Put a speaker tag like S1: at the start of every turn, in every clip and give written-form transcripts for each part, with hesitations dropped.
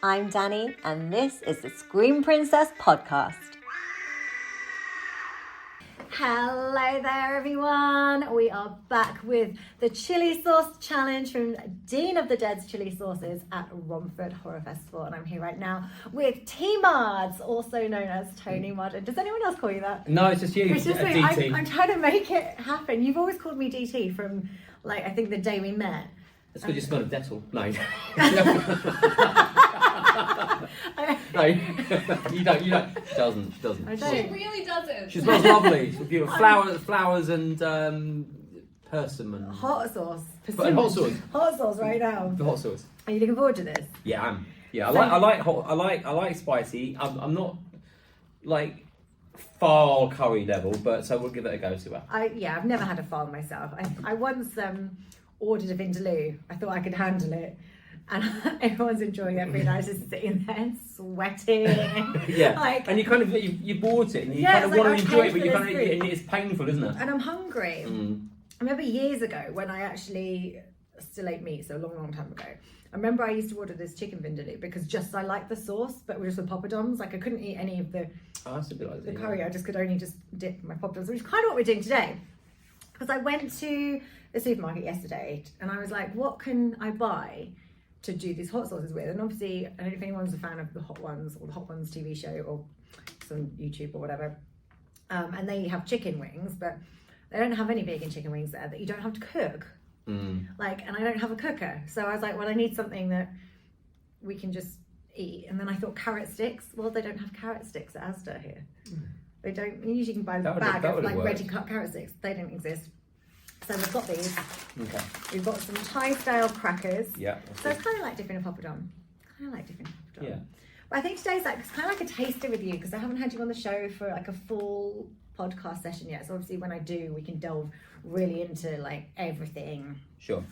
S1: I'm Danny, and this is the Scream Princess podcast. Hello there, everyone. We are back with the chili sauce challenge from Dean of the Dead's Chili Sauces at Romford Horror Festival. And I'm here right now with T-Mards, also known as Tony Mardon. Does anyone else call you that?
S2: No, it's just you.
S1: It's just me.
S2: DT.
S1: I'm trying to make it happen. You've always called me DT from, like, I think the day we met.
S2: That's because you smell of Dettol. No. No, you don't. She doesn't.
S1: I don't.
S3: She really doesn't.
S2: She smells lovely. She's beautiful. Flowers and persimmon.
S1: Hot sauce.
S2: But hot sauce.
S1: Hot sauce right now.
S2: The hot sauce.
S1: Are you looking forward to this?
S2: Yeah, I am. Yeah, I like hot. I like spicy. I'm not like far curry level, but so we'll give it a go. See what.
S1: I've never had a farm myself. I once ordered a vindaloo. I thought I could handle it. And everyone's enjoying it, and I was just sitting there sweating.
S2: Yeah, and you kind of you bought it, and you kind of want to enjoy it, but you kind of it's painful, isn't it?
S1: And I'm hungry. I remember years ago when I actually still ate meat, so a long time ago. I remember I used to order this chicken vindaloo because just I liked the sauce, but just with poppadoms. Like I couldn't eat any of the curry. I just could only just dip my poppadoms, which is kind of what we're doing today. Because I went to the supermarket yesterday, and I was like, what can I buy to do these hot sauces with? And obviously, I don't know if anyone's a fan of the Hot Ones or the Hot Ones TV show or some YouTube or whatever. And they have chicken wings, but they don't have any vegan chicken wings there that you don't have to cook. And I don't have a cooker. So I was like, well, I need something that we can just eat. And then I thought carrot sticks. Well, they don't have carrot sticks at Asda here. They don't. You usually can buy the bag of like ready cut carrot sticks. They don't exist. So we've got these.
S2: Okay.
S1: We've got some Thai style crackers.
S2: Yeah.
S1: So it's kind of like dipping a poppadom.
S2: Yeah.
S1: But I think today's like it's kind of like a taster with you because I haven't had you on the show for like a full podcast session yet. So obviously when I do, we can delve really into like everything.
S2: Sure.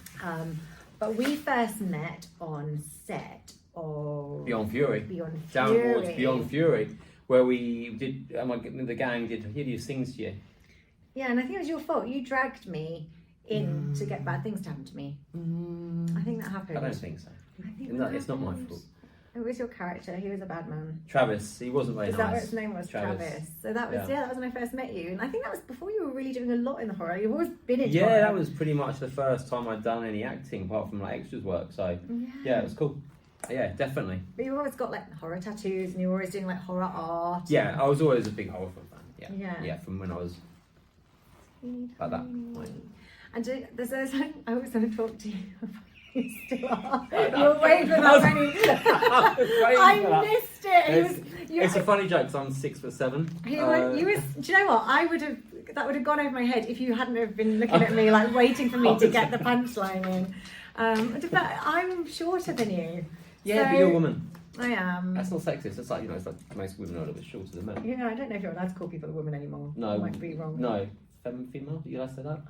S1: But we first met on set of
S2: Beyond Fury. Downwards Beyond Fury, where we did. The gang did hideous things to you.
S1: Yeah, and I think it was your fault. You dragged me in to get bad things to happen to me. I think that happened.
S2: I don't think so. It's not my fault.
S1: It was your character. He was a bad man.
S2: Travis, he wasn't very nice.
S1: Is that what his name was? Travis. So that was that was when I first met you, and I think that was before you were really doing a lot in the horror. You've always been in horror.
S2: Yeah, that was pretty much the first time I'd done any acting apart from like extras work. So yeah, it was cool. Yeah, definitely.
S1: But you've always got like horror tattoos, and you're always doing like horror art.
S2: Yeah, I was always a big horror fan.
S1: Yeah,
S2: from when I was like that.
S1: And there's I always want to talk to you about you still are. You're waving that funny. I missed it.
S2: It's a funny joke because I'm 6'7".
S1: Do you know what? That would have gone over my head if you hadn't have been looking at me like waiting for me to get the punchline in. But I'm shorter than you.
S2: Yeah, but you're a woman.
S1: I am.
S2: That's not sexist. It's like it's like most women are a little bit shorter than men.
S1: Yeah, I don't know if you're allowed to call people a woman anymore.
S2: No,
S1: I might be wrong.
S2: No, female. Are you allowed to say that?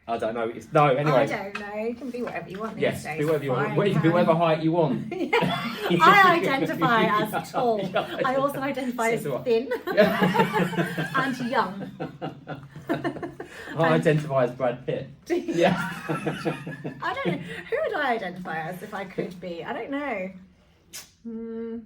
S2: I don't know. Anyway.
S1: I don't know. You can be whatever you want.
S2: Yes,
S1: these days.
S2: be whatever you want. Be whatever height you want.
S1: I identify as tall. I also identify as thin and young.
S2: I identify as Brad Pitt. Yeah.
S1: I don't know. Who would I identify as if I could be? I don't know.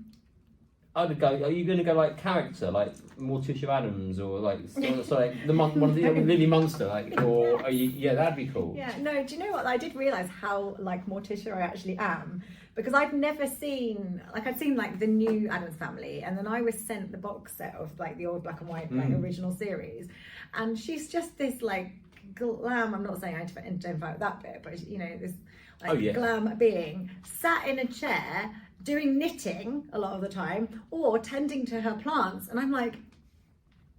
S2: I would go. Are you going to go like character, like Morticia Adams, or like one of the Lily Munster, like, or are you? Yeah, that'd be cool.
S1: Yeah. No. Do you know what? I did realise how like Morticia I actually am because I'd never seen I'd seen like the new Addams Family, and then I was sent the box set of like the old black and white like original series, and she's just this like glam. I'm not saying I identify with that bit, but you know this like glam being sat in a chair doing knitting a lot of the time or tending to her plants, and I'm like,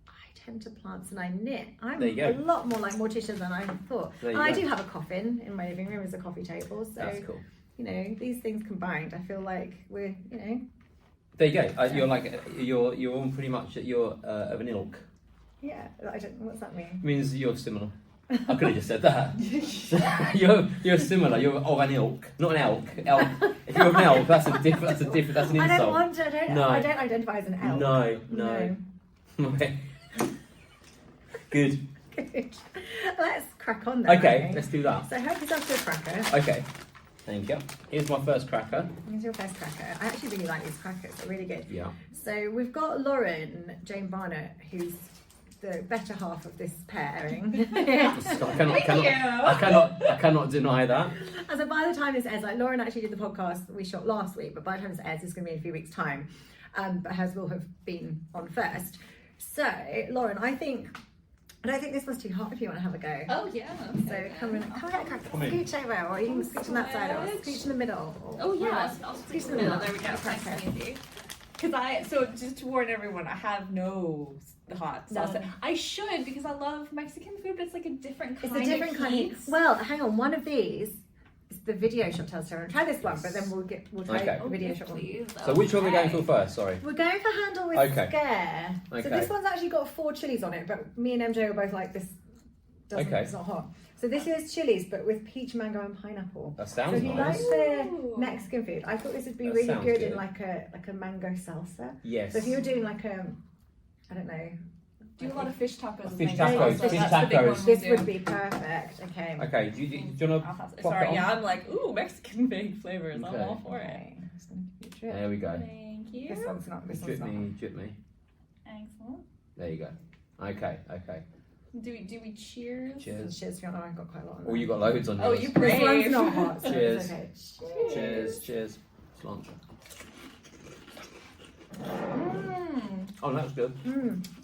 S1: I tend to plants and I knit. I'm a lot more like Morticia than I thought. And I do have a coffin in my living room as a coffee table, so
S2: that's cool.
S1: You know, these things combined, I feel like we're, you know.
S2: There you go. You're like you're all pretty much you're of an ilk.
S1: Yeah, what's that mean?
S2: It means you're similar. I could have just said that. You're similar. You're of an ilk, not an elk. Elk. If you're of an elk, that's an insult.
S1: I don't identify as an elk.
S2: No. Good.
S1: Let's crack on then.
S2: Okay, let's do that.
S1: So help yourself to a cracker.
S2: Okay. Thank you. Here's my first cracker.
S1: Here's your first cracker. I actually really like these crackers. They're really good.
S2: Yeah.
S1: So we've got Lauren Jane Barnett, who's the better half of this pairing.
S2: I cannot deny that.
S1: And so by the time this airs, like Lauren actually did the podcast we shot last week, but by the time this airs, it's going to be in a few weeks' time. But hers will have been on first. So Lauren, I don't think this one's too hot if you want to have a go.
S3: Oh yeah.
S1: So come in,
S2: Come in.
S1: scooch over, or you can scooch on that side, or scooch in the middle. Or
S3: Oh yeah,
S1: wherever.
S3: I'll scooch in the middle. There we go. Nice and easy. So just to warn everyone, I have no hot sauce.
S1: No.
S3: I should because I love Mexican food, but it's like a different kind.
S1: It's a different
S3: of
S1: kind
S3: heat.
S1: of. Well, hang on. One of these is the video shot tells Sarah. Try this one, but then we'll try
S2: Okay.
S1: the video shot one.
S3: Please.
S2: So which one are we going for first? Sorry.
S1: We're going for handle with
S2: Okay.
S1: scare.
S2: Okay.
S1: So this one's actually got 4 chilies on it, but me and MJ were both like, this doesn't,
S2: Okay.
S1: it's not hot. So this is chilies, but with peach, mango, and pineapple.
S2: That
S1: So
S2: sounds
S1: if you
S2: nice.
S1: like the
S3: Ooh.
S1: Mexican food, I thought this would be
S2: That
S1: really
S2: sounds
S1: good
S2: good.
S1: in like a mango salsa.
S2: Yes.
S1: So if you were doing like I don't know.
S3: Do a lot of fish tacos. as
S2: Fish
S3: my
S2: tacos,
S3: go-to.
S2: fish
S3: That's the big
S2: tacos.
S3: one we
S1: This
S3: do.
S1: would be perfect. Okay.
S2: Okay. Do you want to
S3: I'll have to-
S2: pop
S3: Sorry,
S2: it on?
S3: yeah, I'm like, ooh, Mexican big flavors. I'm
S2: Okay.
S3: all for it.
S1: Okay. I'm just gonna give you a
S2: There we go.
S3: Thank you.
S1: This one's not. This
S2: Drip
S1: one's not.
S2: me, drip me.
S3: Excellent.
S2: There you go. Okay.
S3: Do we cheers?
S2: Cheers.
S1: Cheers. I've got quite a lot on
S2: Oh,
S1: there.
S2: you got loads on
S3: Oh,
S2: yours.
S3: you
S1: This
S3: brave.
S1: one's not hot. So
S2: Cheers.
S1: It's okay.
S2: Cheers. Cilantro.
S3: Mm,
S2: Oh, that's good.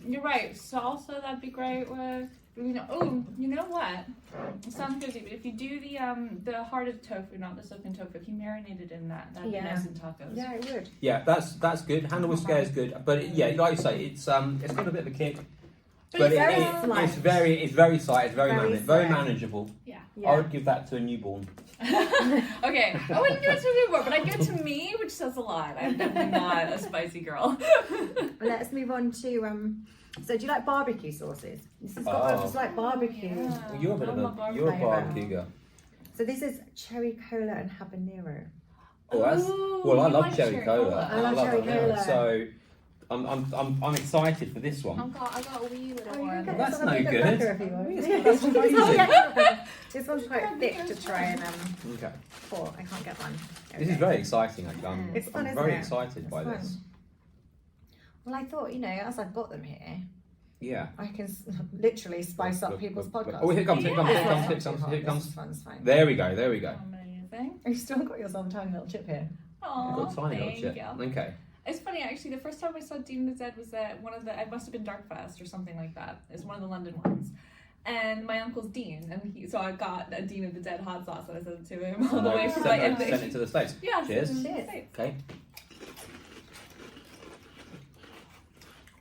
S3: you're right. Salsa, that'd be great with. You know what? It sounds good. But if you do the hearted tofu, not the soaked in tofu, if you marinate it in that, that'd
S1: Yeah.
S3: be nice in tacos.
S1: Yeah, it would.
S2: Yeah, that's good. Handle with scare is good, but yeah, like you say, it's got a bit of a kick.
S1: But it's very
S2: it's
S1: light.
S2: very slight. It's very
S1: Very
S2: manageable.
S3: Yeah.
S2: I would give that to a newborn.
S3: Okay, I wouldn't give it to you more, but I'd give it to me, which says a lot. I'm definitely not a spicy girl.
S1: Let's move on to so do you like barbecue sauces? This has got just like barbecue.
S3: Yeah.
S2: Well, you're a bit of you're a barbecue girl.
S1: So this is cherry cola and habanero.
S2: Oh, that's
S3: Ooh,
S2: well. I
S3: you
S2: love
S3: like
S2: cherry cola.
S1: I love cherry
S2: habanero.
S1: cola.
S2: So I'm excited for this one.
S3: I got a wee little
S1: Oh, you
S3: one.
S1: can get
S2: That's
S1: this on a
S2: no
S1: bigger
S2: good.
S1: cracker if you want.
S2: That's crazy.
S1: Oh, yeah. This one's quite thick to try and
S2: Okay.
S1: pour. I can't get one.
S2: This is very exciting. Actually.
S1: It's fun,
S2: I'm
S1: isn't
S2: very
S1: it?
S2: excited
S1: It's
S2: by
S1: fun.
S2: this.
S1: Well, I thought, as I've got them here,
S2: Yeah.
S1: I can literally spice up people's podcasts.
S2: Oh, here comes.
S1: This one's not
S2: Here
S1: too
S2: comes.
S1: hot.
S2: Here
S1: This
S2: comes.
S1: one's fine.
S2: There we go.
S3: Amazing.
S1: You've still got yourself a tiny little chip here.
S3: Aw,
S2: Got a tiny little
S3: thank
S2: chip.
S3: you.
S2: Okay.
S3: It's funny actually. The first time I saw Dean the Dead was at one of the. It must have been Darkfest or something like that. It's one of the London ones. And my uncle's Dean, and so I got a Dean of the Dead hot sauce, and I sent it to him all the way from my.
S2: Send it to the States.
S3: Yeah.
S2: Cheers.
S3: send it to the
S1: Cheers.
S3: States.
S2: Okay.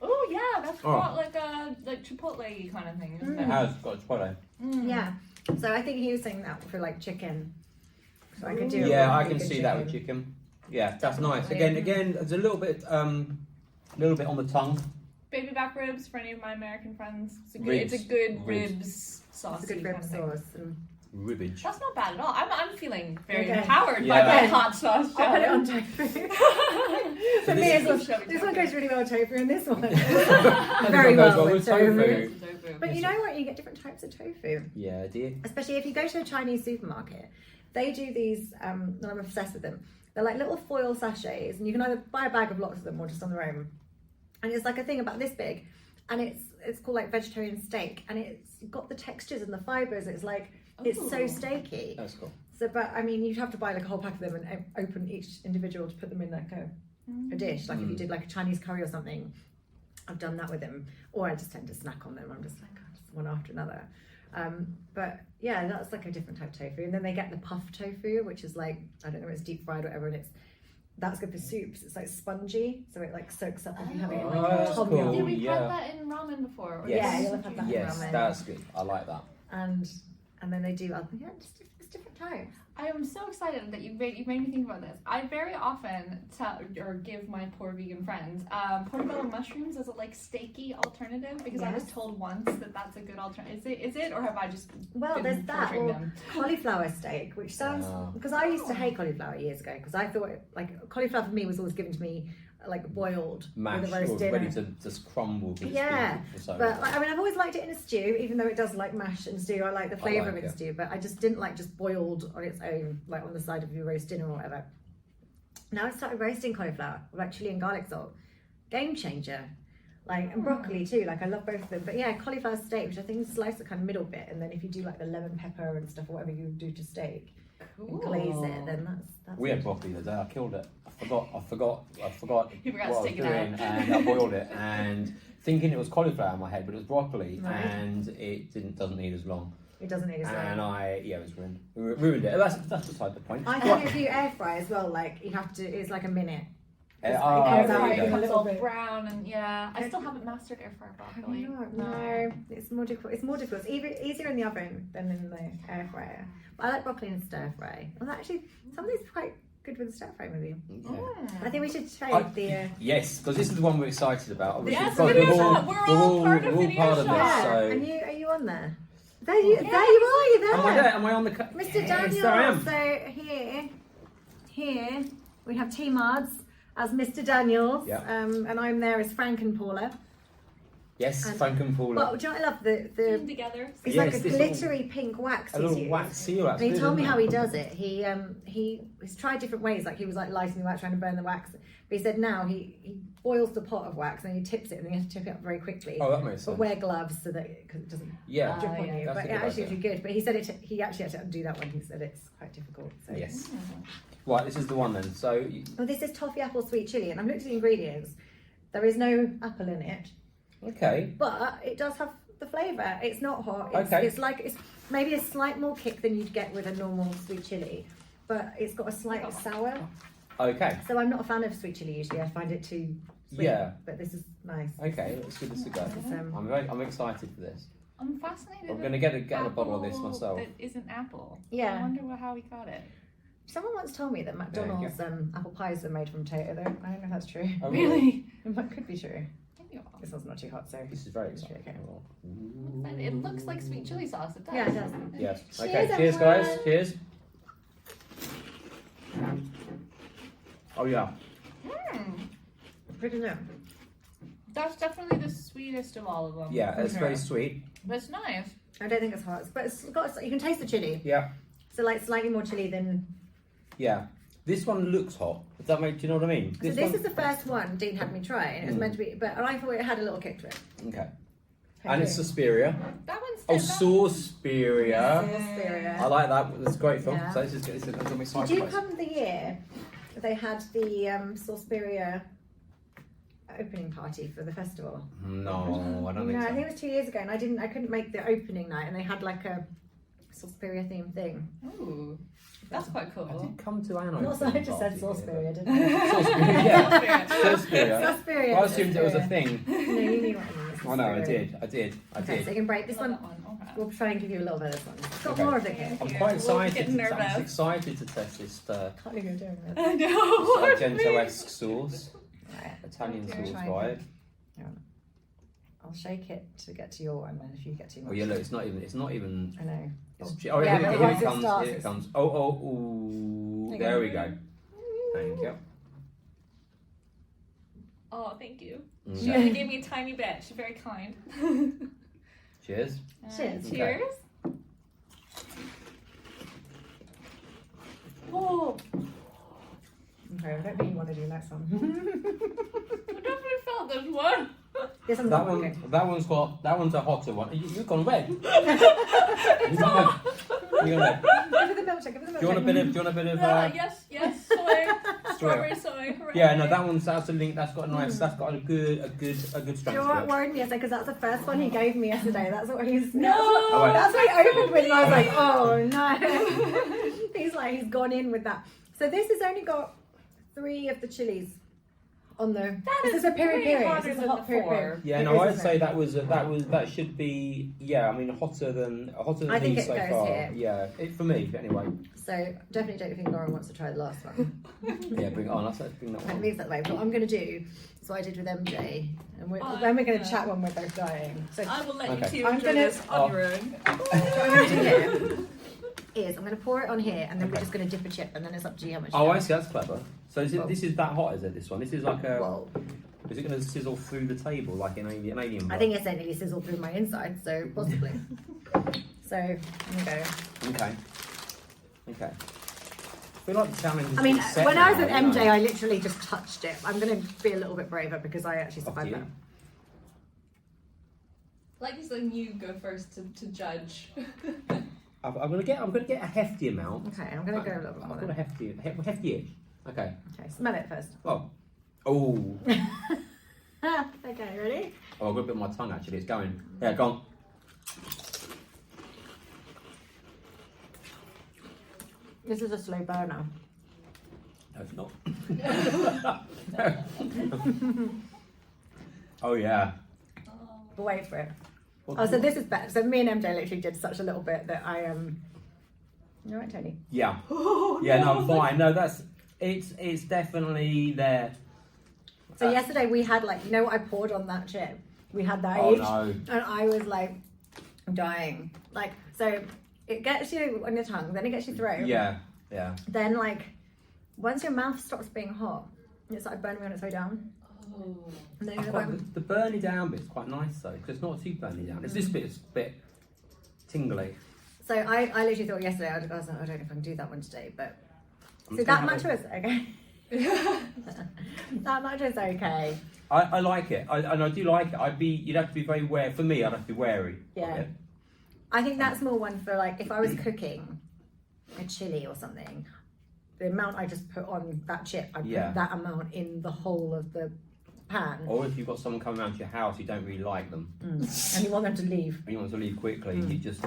S3: Oh yeah, that's
S2: Oh.
S3: got like a chipotle kind of thing, isn't
S2: It
S3: it?
S2: has got chipotle.
S3: Mm.
S1: Yeah. So I think he was saying that for like chicken. So I could do.
S2: Yeah,
S1: a
S2: I
S1: really
S2: can
S1: good
S2: see that with chicken. Yeah, that's nice.
S1: Definitely.
S2: Again, there's a little bit on the tongue.
S3: Baby back ribs for any of my American friends. It's a good,
S2: Ribs.
S3: It's a good
S2: Ribs.
S3: ribs sauce.
S1: It's a good rib sauce. And
S2: Ribbage.
S3: That's not bad at all. I'm feeling very
S1: Okay.
S3: empowered by
S2: Yeah.
S3: that hot sauce.
S1: I'll put it on
S3: challenge.
S1: tofu.
S2: So
S1: For me,
S2: this
S1: as well.
S3: is-
S1: This one goes really well with tofu, and this one
S2: Very
S1: very
S2: goes
S1: well with tofu.
S3: Tofu.
S1: But you know what? You get different types of tofu.
S2: Yeah, dear.
S1: Especially if you go to a Chinese supermarket, they do these, and I'm obsessed with them. They're like little foil sachets, and you can either buy a bag of lots of them or just on their own. And it's like a thing about this big, and it's called like vegetarian steak, and it's got the textures and the fibers. It's like it's so
S3: Ooh.
S1: steaky.
S2: That's cool.
S1: So, but I mean, you'd have to buy like a whole pack of them and open each individual to put them in like a dish. Like if you did like a Chinese curry or something, I've done that with them, or I just tend to snack on them. I'm just like, oh, just one after another. But yeah, that's like a different type of tofu. And then they get the puff tofu, which is like, I don't know, it's deep fried or whatever, and that's good for soups. It's like spongy, so it like soaks up if you have it in like
S2: Oh,
S1: a
S2: that's
S1: tom
S2: cool.
S1: yum.
S3: Did we
S2: Yeah.
S3: have that in ramen before? Or
S2: Yes.
S1: Yeah, you'll have had that in
S2: Yes,
S1: ramen.
S2: that's good. I like that.
S1: And then they do other, it's different types.
S3: I am so excited that you've made me think about this. I very often tell or give my poor vegan friends portobello mushrooms as a like steaky alternative because I was
S1: Yes.
S3: told once that that's a good alternative. Is it or have I just
S1: Well,
S3: been
S1: there's that,
S3: torturing
S1: or
S3: them?
S1: cauliflower steak, which sounds, because I used to hate cauliflower years ago, because I thought like cauliflower for me was always given to me like boiled
S2: Mashed
S1: with a roast
S2: or
S1: dinner.
S2: ready to just crumble. Because
S1: Yeah,
S2: it's been for so
S1: but
S2: long.
S1: I mean, I've always liked it in a stew, even though it does like mash and stew. I like the flavour of it in
S2: it.
S1: stew, but I just didn't like just boiled on its own, like on the side of your roast dinner or whatever. Now I started roasting cauliflower with chili and garlic salt. Game changer. Like, and broccoli too, like I love both of them. But yeah, cauliflower steak, which I think is slice the kind of middle bit, and then if you do like the lemon pepper and stuff, or whatever you do to steak, and glaze it, then that's
S2: We had broccoli the day I killed it. I forgot
S3: You forgot
S2: what
S3: to
S2: I was
S3: take it
S2: doing,
S3: out.
S2: and I boiled it, and thinking it was cauliflower in my head, but it was broccoli,
S1: Right.
S2: and it doesn't need as long.
S1: it doesn't need as
S2: And
S1: long.
S2: it was ruined. Ruined it. That's beside the point.
S1: I think if you air fry as well, like you have to, it's like a minute.
S2: Uh,
S1: comes
S2: there
S1: out
S2: you
S1: in
S2: go.
S1: a
S3: It's
S1: little
S3: all
S1: bit.
S3: brown and I still haven't mastered air fryer broccoli.
S1: No, it's more difficult. It's more difficult. It's easier in the oven than in the air fryer. But I like broccoli in stir fry. Well, actually, some of these are quite good with stir fry, maybe.
S2: Okay.
S1: I think we should try
S2: I-
S1: the.
S2: Yes, because this is the one we're excited about. Obviously,
S3: Yes,
S2: because
S3: Video
S2: we're
S3: Shop. We're all part of
S2: we're all
S3: Video
S2: part of
S3: Shop.
S2: this.
S1: Yeah,
S2: So,
S1: and are you on there? There you are. You're
S2: am I
S1: there.
S2: there? Am I on the?
S1: Mr.
S2: Yes,
S1: Daniel.
S2: there I am.
S1: So here we have T Mards as Mr. Daniels,
S2: Yeah.
S1: and I'm there as Frank and Paula.
S2: Yes,
S1: And-
S2: Frankenstein.
S1: Well, do you know what I love?
S3: Put
S1: The
S3: them together.
S1: it's
S2: Yes,
S1: like a
S2: this
S1: glittery pink wax.
S2: a
S1: he's
S2: little
S1: used.
S2: wax seal.
S1: And he told me how he does it. He's tried different ways. Like he was like lighting the wax, trying to burn the wax. But he said now he boils the pot of wax and then he tips it, and then you have to tip it up very quickly.
S2: Oh, that makes
S1: But
S2: sense.
S1: wear gloves so that because it doesn't
S2: Yeah.
S1: drip on
S3: yeah,
S1: you.
S2: that's
S1: But
S2: a
S1: it
S2: good
S1: actually
S2: idea.
S1: is good. But he said he actually had to do that one. He said it's quite difficult. So.
S2: Yes. Right, this is the one then. So,
S1: Well, this is toffee apple sweet chili, and I've looked at the ingredients. There is no apple in it,
S2: okay.
S1: but it does have the flavour. It's not hot. It's,
S2: Okay.
S1: it's like it's maybe a slight more kick than you'd get with a normal sweet chili, but it's got a slight sour.
S2: Okay.
S1: So I'm not a fan of sweet chili usually. I find it too sweet.
S2: Yeah.
S1: But this is nice.
S2: Okay, let's give this a go.
S1: It's,
S2: I'm excited for this.
S3: I'm fascinated.
S2: I'm gonna get a bottle of this
S3: apple
S2: myself.
S3: That isn't apple.
S1: Yeah.
S3: I wonder how he got it.
S1: Someone once told me that
S2: There you
S1: McDonald's apple pies are made from potato. Though I don't know if that's true.
S2: Oh,
S3: Really?
S1: It could be true.
S3: Maybe I'll-
S1: This one's not too hot, so
S2: This is very
S1: it's
S2: exciting.
S1: okay.
S3: And it looks like sweet chili sauce. It does.
S1: Yeah, it does.
S2: Yes.
S1: Cheers,
S2: Okay. Cheers, guys.
S1: everyone.
S2: Cheers. Oh yeah.
S1: Pretty good.
S3: That's definitely the sweetest of all of them.
S2: Yeah,
S3: for
S2: it's very
S3: sure.
S2: sweet.
S3: But it's nice.
S1: I don't think it's hot, but it's got. You can taste the chili.
S2: Yeah.
S1: So like slightly more chili than.
S2: Yeah. This one looks hot. Does that make? Do you know what I mean?
S1: So this is the first one Dean had me try, and it was
S2: Mm.
S1: meant to be, but I thought it had a little kick to it.
S2: Okay. And it's Suspiria.
S3: That one's
S2: Oh,
S3: that-
S2: Suspiria.
S1: Suspiria.
S2: I like that. That's a great film.
S1: Yeah.
S2: So this is good. It's a
S1: Did
S2: exciting
S1: you
S2: place.
S1: come the year they had the Suspiria opening party for the festival?
S2: No, I don't think
S1: No,
S2: so.
S1: I think it was 2 years ago, and I couldn't make the opening night, and they had like a Suspiria themed thing.
S3: Ooh, that's quite
S2: I
S3: cool.
S2: did come to an
S1: Not so I
S2: opening
S1: just said
S2: party
S1: Suspiria,
S2: here,
S1: didn't I?
S2: but- Suspiria, yeah. Suspiria.
S1: Suspiria.
S2: Well, I assumed it was a thing.
S1: No, you knew what I mean.
S2: Oh no, I
S1: Suspiria.
S2: did. I did. I
S1: Okay, so you
S2: did.
S1: can break this
S3: Love
S1: one.
S3: that one. Okay.
S1: We'll try and give you a little bit of this one. It's got
S2: Okay.
S1: more of the cake.
S2: I'm
S3: Yeah,
S2: quite
S3: we'll
S2: excited.
S3: get
S2: I'm
S3: nervous.
S2: excited to test this
S1: Can't believe you're doing this.
S3: I know.
S2: Argento-esque sauce,
S1: Right,
S2: Italian
S3: Okay.
S2: sauce
S1: Try
S2: vibe.
S1: I'll shake it to get to your one, then if you get too much.
S2: Oh yeah, look, it's not even.
S1: I know.
S2: Oh,
S1: Yeah,
S2: here,
S1: but
S2: here
S1: once
S2: it
S1: it
S2: comes.
S1: starts,
S2: Here it
S1: it's-
S2: comes. Oh,
S1: There you
S2: there
S1: go.
S2: we go. Thank you.
S3: Oh, thank you.
S2: Okay.
S3: She only gave me a tiny bit. She's very kind.
S2: Cheers.
S1: Cheers.
S3: Cheers. Oh,
S1: Okay, I don't think you want to do next one.
S3: I definitely felt this one.
S1: This one's
S2: That
S1: not working.
S2: one. That one's hot. That one's a hotter one. You've gone red. You've gone red. You've gone red.
S1: Give it the milkshake. Give it the milkshake.
S2: Do you want a bit of? Do you want a bit of?
S3: Yes, soy, strawberry soy. Hooray.
S2: Yeah, no, that one's that's a link. That's got a nice. That's got a good
S1: Do
S2: strength
S1: you know
S2: to
S1: what
S2: it.
S1: worried me yesterday? Because that's the first one he gave me yesterday. That's what he's.
S3: No.
S2: Oh, wait.
S1: That's what he opened with, and I was like, oh no. He's gone in with that. So this has only got 3 of the chilies on the. This is a
S3: way
S1: period.
S3: hotter
S1: This is a
S3: than
S1: hot
S3: the
S1: period.
S3: 4.
S2: Yeah,
S1: It
S2: no,
S1: is,
S2: I'd
S1: isn't
S2: say
S1: it?
S2: that should be. Yeah, I mean hotter than
S1: I think
S2: these
S1: it
S2: so
S1: goes
S2: far.
S1: here.
S2: Yeah, for me anyway.
S1: So definitely don't think Lauren wants to try the last one.
S2: Yeah, bring it on. Let's bring that
S1: I
S2: one.
S1: leave that way. What I'm going to do is what I did with MJ, and
S3: Oh,
S1: then we're going to
S3: yeah.
S1: chat when we're both dying. So
S3: I will let
S2: Okay.
S3: you two
S1: I'm
S3: enjoy
S1: gonna-
S3: this on your own.
S1: what I'm going to do here is I'm going to pour it on here, and then we're just going to dip a chip, and then it's up to you how much.
S2: Oh,
S1: you
S2: I
S1: want.
S2: see. That's clever. So this is that hot, is it? This one. This is like a.
S1: Well,
S2: Is it going to sizzle through the table like an alien?
S1: I think it's only sizzled through my inside, so possibly. So here we go.
S2: Okay. I feel like the challenge is
S1: I mean,
S2: set
S1: when I was
S2: now,
S1: with
S2: you know.
S1: MJ, I literally just touched it. I'm going to be a little bit braver because I actually
S2: Up to
S1: survived
S2: you.
S1: that.
S3: Like it's letting you go first to judge.
S2: I'm gonna get a hefty amount.
S1: Okay, I'm going to go a little bit more.
S2: I've got a hefty-ish. Okay.
S1: Okay, smell it first.
S2: Oh.
S1: Okay, ready?
S2: Oh, I've got a bit on my tongue actually. It's going. Yeah, go on.
S1: This is a slow burner.
S2: No, it's not. Oh yeah.
S1: But wait for it. Oh, so this is better. So me and MJ literally did such a little bit that I You're right, Tony.
S2: Yeah. Yeah. No, I'm fine. No, it's definitely there.
S1: So yesterday we had like, you know what I poured on that chip? We had that
S2: Oh
S1: each,
S2: no.
S1: and I was like dying. Like, so it gets you on your tongue, then it gets you through.
S2: Yeah.
S1: Then like, once your mouth stops being hot, it's like burning on its way down.
S3: Oh.
S1: And then
S2: I
S1: you're
S2: quite,
S1: like,
S2: the burny down bit's quite nice though, because it's not too burny down. It's this bit's a bit tingly.
S1: so I literally thought yesterday, I was like, I don't know if I can do that one today, but
S2: I'm
S1: so
S2: just
S1: that
S2: gonna
S1: much
S2: have
S1: was okay. That much was okay.
S2: I like it, and I do like it. You'd have to be very wary. For me, I'd have to be wary.
S1: Yeah.
S2: Of it.
S1: I think that's more one for like if I was cooking a chili or something, the amount I just put on that chip, I put that amount in the whole of the pan.
S2: Or if you've got someone coming around to your house you don't really like them,
S1: And you want them to leave.
S2: and you want to leave quickly, you just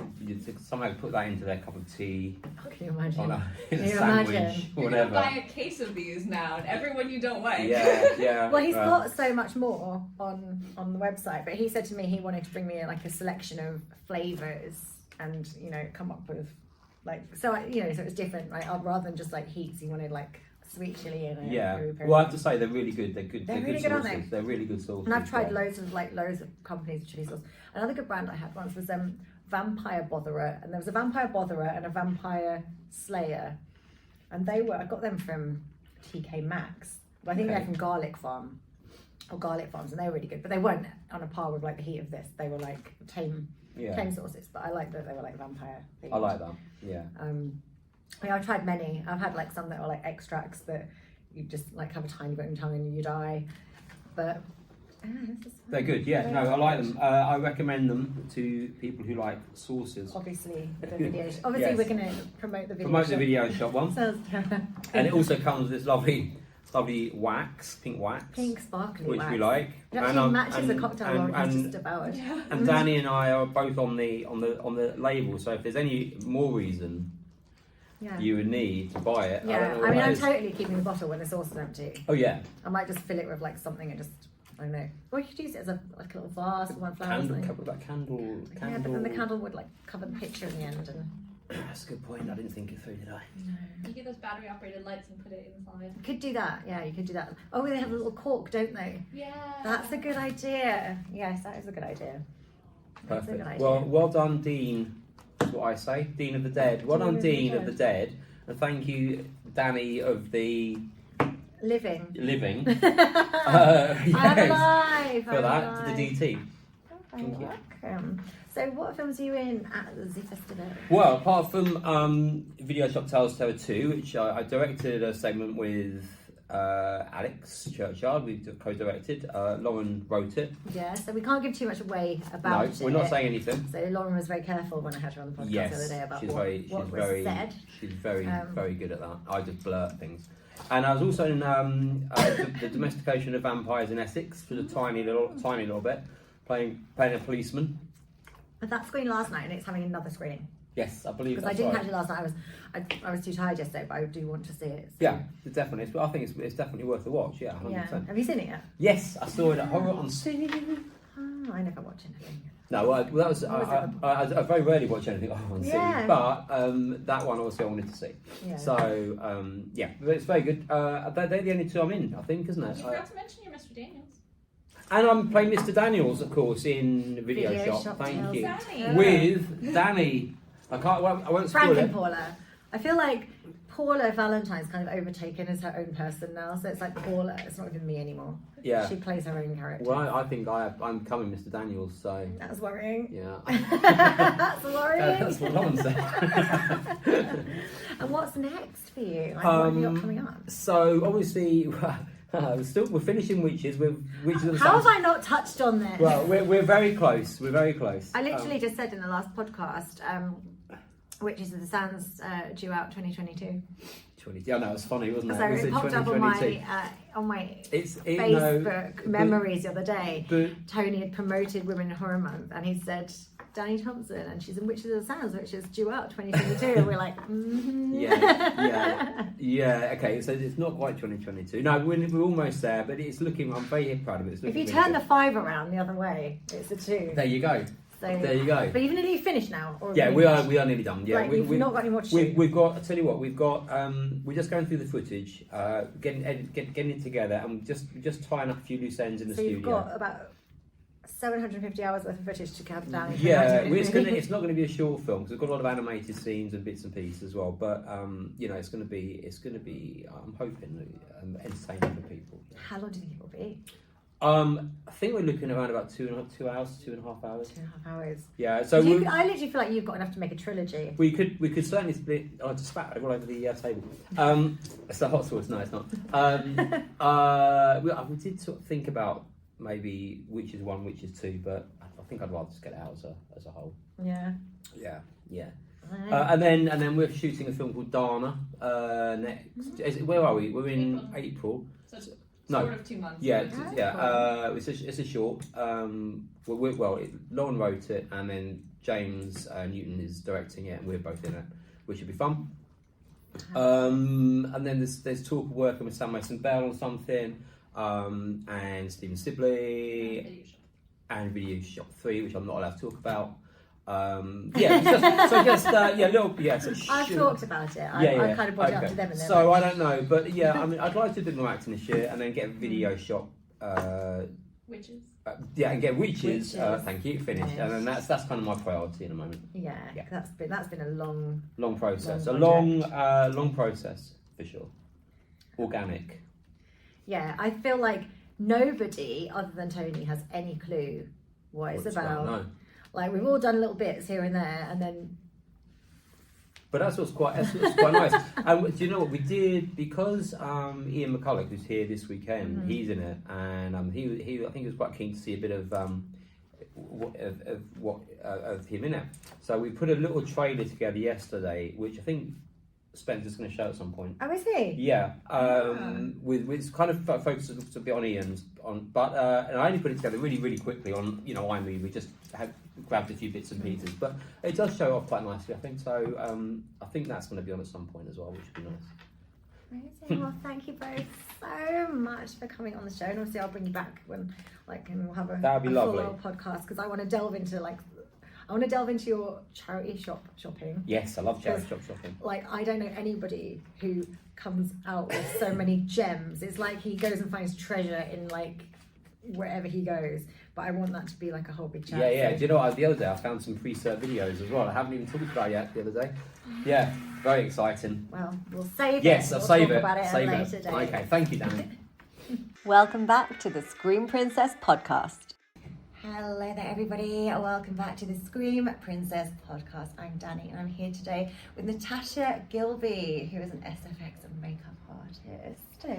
S2: somehow put that into their cup of tea,
S1: Can you imagine?
S2: on a
S1: Can you
S2: sandwich,
S1: imagine?
S3: You're gonna
S2: whatever.
S3: buy a case of these now, and everyone you don't like.
S2: Yeah.
S1: Well, he's got so much more on the website, but he said to me he wanted to bring me like a selection of flavors and come up with so it's different, right? Rather than just like heats, he wanted like sweet chili and
S2: Well, I have to say they're really good. They're good.
S1: They're really
S2: good
S1: good, aren't
S2: sauces.
S1: they?
S2: They're really good sauces.
S1: And I've tried
S2: yeah.
S1: loads of companies of chili sauce. Another good brand I had once was Vampire Botherer, and there was a Vampire Botherer and a Vampire Slayer, and I got them from TK Maxx. But I think they're from Garlic Farms, and they were really good. But they weren't on a par with like the heat of this. They were like tame sauces. But I like that they were like vampire themed.
S2: I like that. Yeah.
S1: I've tried many. I've had like some that are like extracts that you just like have a tiny bit in your tongue and you die. But
S2: They're good. Yeah. No, I like them. I recommend them to people who like sauces.
S1: obviously the video. Obviously
S2: Yes.
S1: we're going to promote the video.
S2: Promote the
S1: shop.
S2: video shop one,
S1: Sounds
S2: and it also comes with this lovely wax, pink wax,
S1: pink sparkly
S2: which
S1: wax.
S2: we like.
S1: It actually matches a cocktail
S2: and,
S1: orange
S2: and,
S1: just about.
S2: and Danny and I are both on the label. So if there's any more reason
S1: Yeah.
S2: you would need to buy it,
S1: Yeah,
S2: don't know
S1: I
S2: what
S1: mean,
S2: that
S1: I'm
S2: is.
S1: totally keeping the bottle when the sauce is empty.
S2: Oh yeah.
S1: I might just fill it with like something and just, I don't know. Or you could use it as a little vase with one flower or
S2: Candle,
S1: something.
S2: cover that candle.
S1: Yeah, but then the candle would like cover the picture in the end. And
S2: That's a good point. I didn't think it through, did I?
S3: You get those battery operated lights and put it inside.
S1: you could do that. Yeah, you could do that. Oh, they have a little cork, don't they?
S3: Yeah.
S1: That's a good idea. Yes, that is a good idea. That's a good
S2: Perfect.
S1: idea.
S2: Well done, Dean. That's what I say. Dean of the Dead. Well done, Dean of the Dead. And thank you, Danny of the
S1: Living.
S2: Living.
S1: I'm
S2: yes,
S1: alive.
S2: for that, to the DT.
S1: Thank you. Welcome. So, what films are you in at the Festival?
S2: Well, apart from Video Shop Tales Terror 2, which I directed a segment with Alex Churchyard, we co-directed. Lauren wrote it.
S1: Yeah, so we can't give too much away about it.
S2: No, we're not saying anything.
S1: So Lauren was very careful when I had her on the podcast the other day about what was said.
S2: She's very good at that. I just blurt things. And I was also in the Domestication of Vampires in Essex for a tiny little bit, playing a policeman.
S1: But that screen last night, and it's having another screen.
S2: Yes, I believe
S1: Because
S2: that's
S1: I didn't
S2: right.
S1: catch it last night. I was too tired yesterday, but I do want to see it. So.
S2: Yeah, definitely. I think it's definitely worth a watch. Yeah, 100%.
S1: Yeah. Have you seen it yet?
S2: Yes, I saw it at Horror on Sea.
S1: Oh, I never watch anything.
S2: No, well, that was I very rarely watch anything on Sea,
S1: Yeah.
S2: but that one also I wanted to see.
S1: Yeah.
S2: So yeah, but it's very good. They're the only two I'm in, I think, isn't it?
S3: You forgot to mention your Mr. Daniels.
S2: And I'm playing Mr. Daniels, of course, in Video Shop.
S1: Shop
S2: Thank
S1: Tales.
S2: you.
S3: Danny.
S2: With Danny. I can't. I won't spoil
S1: Frank and
S2: it.
S1: Paula. I feel like Paula Valentine's kind of overtaken as her own person now, so it's like Paula. It's not even me anymore.
S2: Yeah.
S1: She plays her own character.
S2: Well, I think I'm coming, Mr. Daniels. So
S1: That's worrying.
S2: yeah.
S1: That's worrying.
S2: That's what I'm saying.
S1: And what's next for you? Like, what have you got coming up?
S2: So obviously, we're finishing Witches with Witches of the
S1: How
S2: Sands.
S1: have I not touched on this?
S2: Well, we're very close. We're very close.
S1: I literally just said in the last podcast, Witches of the Sands due out 2022.
S2: 20. Yeah, no, it was funny, wasn't it?
S1: So
S2: Was
S1: it popped up on
S2: 2022?
S1: my
S2: It's
S1: Facebook
S2: no,
S1: memories the other day.
S2: but
S1: Tony had promoted Women in Horror Month, and he said Danny Thompson, and she's in Witches of the Sands, which is due out 2022. And we're like,
S2: yeah. Okay, so it's not quite 2022. No, we're almost there, but it's looking. I'm very proud of it. It's
S1: If
S2: looking
S1: you
S2: really
S1: turn
S2: good.
S1: the 5 around the other way, it's a 2.
S2: There you go.
S1: So,
S2: There you go.
S1: But you've nearly finished now. Or
S2: Yeah, we are nearly done. Yeah,
S1: Like, we've not got any more to shoot.
S2: We've got. I tell you what, we've got. We're just going through the footage, getting it together, and just tying up a few loose ends in the
S1: So
S2: studio.
S1: you've got about 750 hours worth of footage to count down.
S2: Yeah, it's not going to be a short film because we've got a lot of animated scenes and bits and pieces as well. But it's going to be. I'm hoping entertaining for people.
S1: How long do you think it will be?
S2: I think we're looking around about 2 hours, 2.5 hours.
S1: 2.5 hours.
S2: Yeah, so
S1: I literally feel like you've got enough to make a trilogy.
S2: we could certainly split. I just spat all over the table. It's a hot sauce. No, it's not. We did sort of think about maybe Witches 1, Witches 2, but I think I'd rather just get it out as a whole.
S1: Yeah.
S2: Yeah. And then we're shooting a film called Dana next. Where are we? We're in April.
S3: So it's
S2: No.
S3: sort of 2 months.
S2: It's a short. Lauren wrote it, and then James Newton is directing it, and we're both in it, which should be fun. And then there's talk of working with Sam Mason Bell on something, and Stephen Sibley, and Video Shop 3, which I'm not allowed to talk about.
S1: I've talked about it. I kind of brought it up to them. And
S2: so I don't know, but yeah, I mean, I'd like to do a bit more acting this year, and then get a video shop.
S3: Witches.
S2: And get Witches. Thank you. Finished,
S1: Yes.
S2: and then that's kind of my priority in a moment.
S1: Yeah. That's been a long
S2: Process,
S1: long
S2: long process for sure. Organic.
S1: Yeah, I feel like nobody other than Tony has any clue what it's about.
S2: No.
S1: Like, we've all done little bits here and there, and then.
S2: But that's what's quite nice. And do you know what we did? Because Ian McCulloch, who's here this weekend, he's in it, and he I think he was quite keen to see a bit of him in it. So we put a little trailer together yesterday, which I think Spencer's going to show at some point.
S1: Oh, is he?
S2: Yeah, with kind of focus a bit on Ian's but and I only put it together really, really quickly on iMovie. We just had grabbed a few bits and pieces, but it does show off quite nicely, I think. So I think that's going to be on at some point as well, which would be nice.
S1: Amazing. Well, thank you both so much for coming on the show, and obviously I'll bring you back when and we'll have a
S2: That'd be lovely.
S1: full podcast, because I want to delve into your charity shopping.
S2: Yes, I love charity shop shopping.
S1: Like, I don't know anybody who comes out with so many gems. It's like he goes and finds treasure in like wherever he goes. But I want that to be like a whole big charity.
S2: Yeah. Do you know what? The other day I found some pre-serve videos as well. I haven't even talked about it yet the other day. Yeah, very exciting.
S1: Well, we'll save it.
S2: Yes, I'll
S1: We'll
S2: save
S1: talk
S2: it.
S1: about it
S2: Save
S1: at a
S2: it.
S1: later date.
S2: Okay, thank you, Danny.
S4: Welcome back to the Scream Princess podcast.
S1: Hello there, everybody. Welcome back to the Scream Princess podcast. I'm Danny, and I'm here today with Natasha Gilbey, who is an SFX and makeup artist. Hello.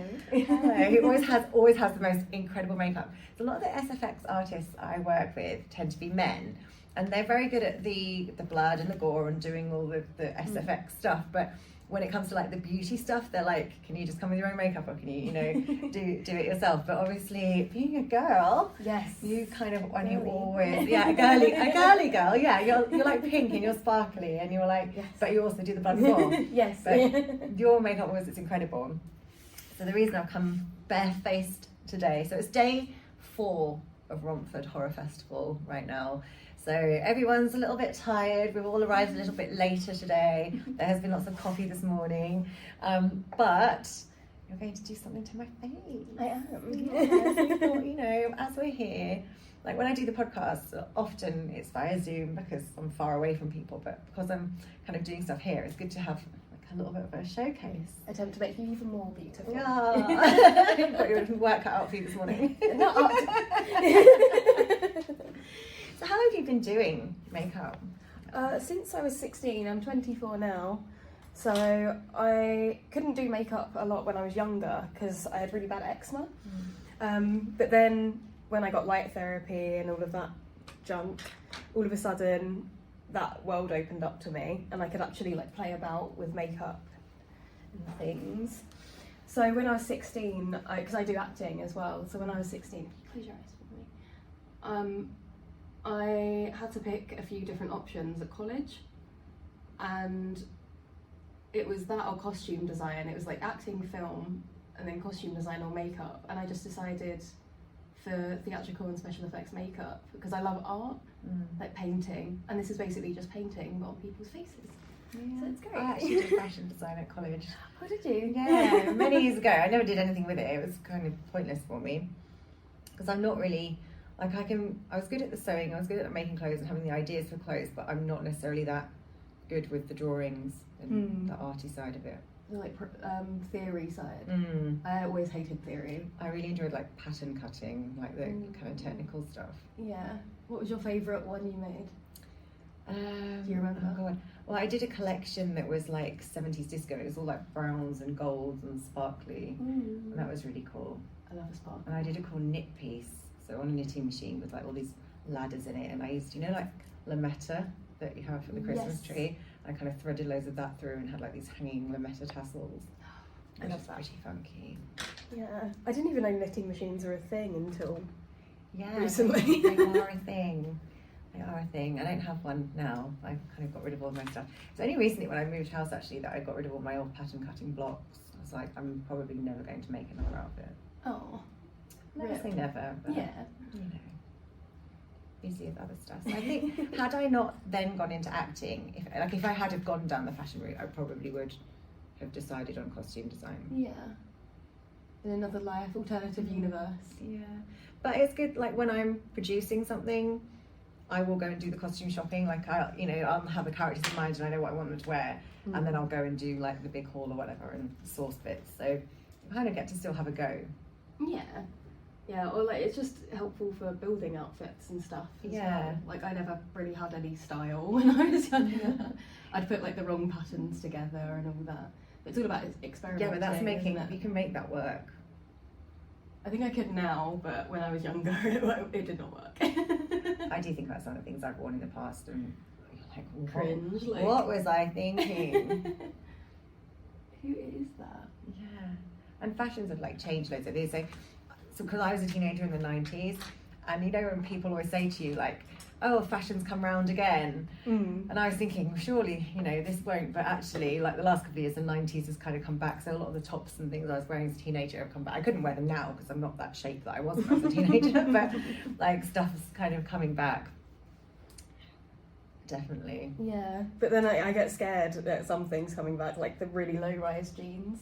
S1: Who always has the most incredible makeup. So a lot of the SFX artists I work with tend to be men, and they're very good at the blood and the gore and doing all the SFX stuff. But when it comes to like the beauty stuff, they're like, can you just come with your own makeup, or can you do it yourself? But obviously, being a girl,
S4: Yes.
S1: you kind of, and you always, a girly girl, yeah, you're like pink and you're sparkly and you're like,
S4: yes.
S1: but you also do the blood and gore.
S4: Yes.
S1: But your makeup always is incredible. So the reason I've come barefaced today, so it's day 4 of Romford Horror Festival right now. So everyone's a little bit tired. We've all arrived a little bit later today. There has been lots of coffee this morning. But you're going to do something to my face.
S4: I am.
S1: Yes, we thought, as we're here, like when I do the podcast, often it's via Zoom because I'm far away from people, but because I'm kind of doing stuff here, it's good to have like a little bit of a showcase.
S5: Attempt to make you even more beautiful.
S1: Yeah. Got your work cut out for you this morning. So how have you been doing makeup?
S5: Since I was 16, I'm 24 now. So I couldn't do makeup a lot when I was younger because I had really bad eczema. But then when I got light therapy and all of that junk, all of a sudden that world opened up to me and I could actually like play about with makeup and things. So when I was 16, because I do acting as well, so when I was 16, close your eyes for me. I had to pick a few different options at college, and it was that or costume design. It was like acting, film, and then costume design or makeup, and I just decided for theatrical and special effects makeup because I love art, like painting, and this is basically just painting but on people's faces.
S1: Yeah.
S5: So it's great.
S1: I actually did fashion design at college.
S5: Oh, did you?
S1: Yeah, many years ago. I never did anything with it. It was kind of pointless for me because I'm not really like I was good at the sewing. I was good at making clothes and having the ideas for clothes, but I'm not necessarily that good with the drawings and the arty side of it.
S5: The like theory side. I always hated theory.
S1: I really enjoyed like pattern cutting, like the kind of technical stuff.
S5: Yeah. What was your favourite one you made? Do you remember?
S1: Oh God. Well, I did a collection that was like 70s disco. It was all like browns and golds and sparkly, and that was really cool.
S5: I love a sparkle.
S1: And I did a cool knit piece, so on a knitting machine with like all these ladders in it, and I used, you know, like lametta that you have for the Christmas tree. I kind of threaded loads of that through and had like these hanging lametta tassels.
S5: I love that.
S1: Pretty funky.
S5: Yeah. I didn't even know knitting machines were a thing until
S1: Yeah,
S5: recently.
S1: they are a thing. They are a thing. I don't have one now. I kind of got rid of all my stuff. It's only recently when I moved house actually that I got rid of all my old pattern cutting blocks. I was like, I'm probably never going to make another outfit.
S5: Oh.
S1: Never
S5: Rip.
S1: say never, but
S5: Yeah.
S1: you know, busy with other stuff. So I think had I not then gone into acting, if I had have gone down the fashion route, I probably would have decided on costume design.
S5: Yeah. In another life, alternative universe.
S1: Yeah, but it's good. Like when I'm producing something, I will go and do the costume shopping. Like I'll have the characters in mind and I know what I want them to wear, and then I'll go and do like the big haul or whatever and source bits. So I kind of get to still have a go.
S5: Yeah. Yeah, or like it's just helpful for building outfits and stuff as well. Like I never really had any style when I was younger. I'd put like the wrong patterns together and all that. But it's all about experimenting.
S1: Yeah, but that's making,
S5: isn't it?
S1: you can make that work.
S5: I think I could now, but when I was younger, it did not work.
S1: I do think about some of the things I've worn in the past and like,
S5: Cringe. Like,
S1: what was I thinking?
S5: who is that?
S1: Yeah, and fashions have like changed loads of these. So because I was a teenager in the 90s, and you know when people always say to you like, oh, fashion's come round again, and I was thinking, well, surely, you know, this won't, but actually like the last couple of years the 90s has kind of come back, so a lot of the tops and things I was wearing as a teenager have come back. I couldn't wear them now because I'm not that shape that I was when I was a teenager, but like stuff's kind of coming back. Definitely.
S5: Yeah, but then I get scared that something's coming back, like the really low-rise jeans.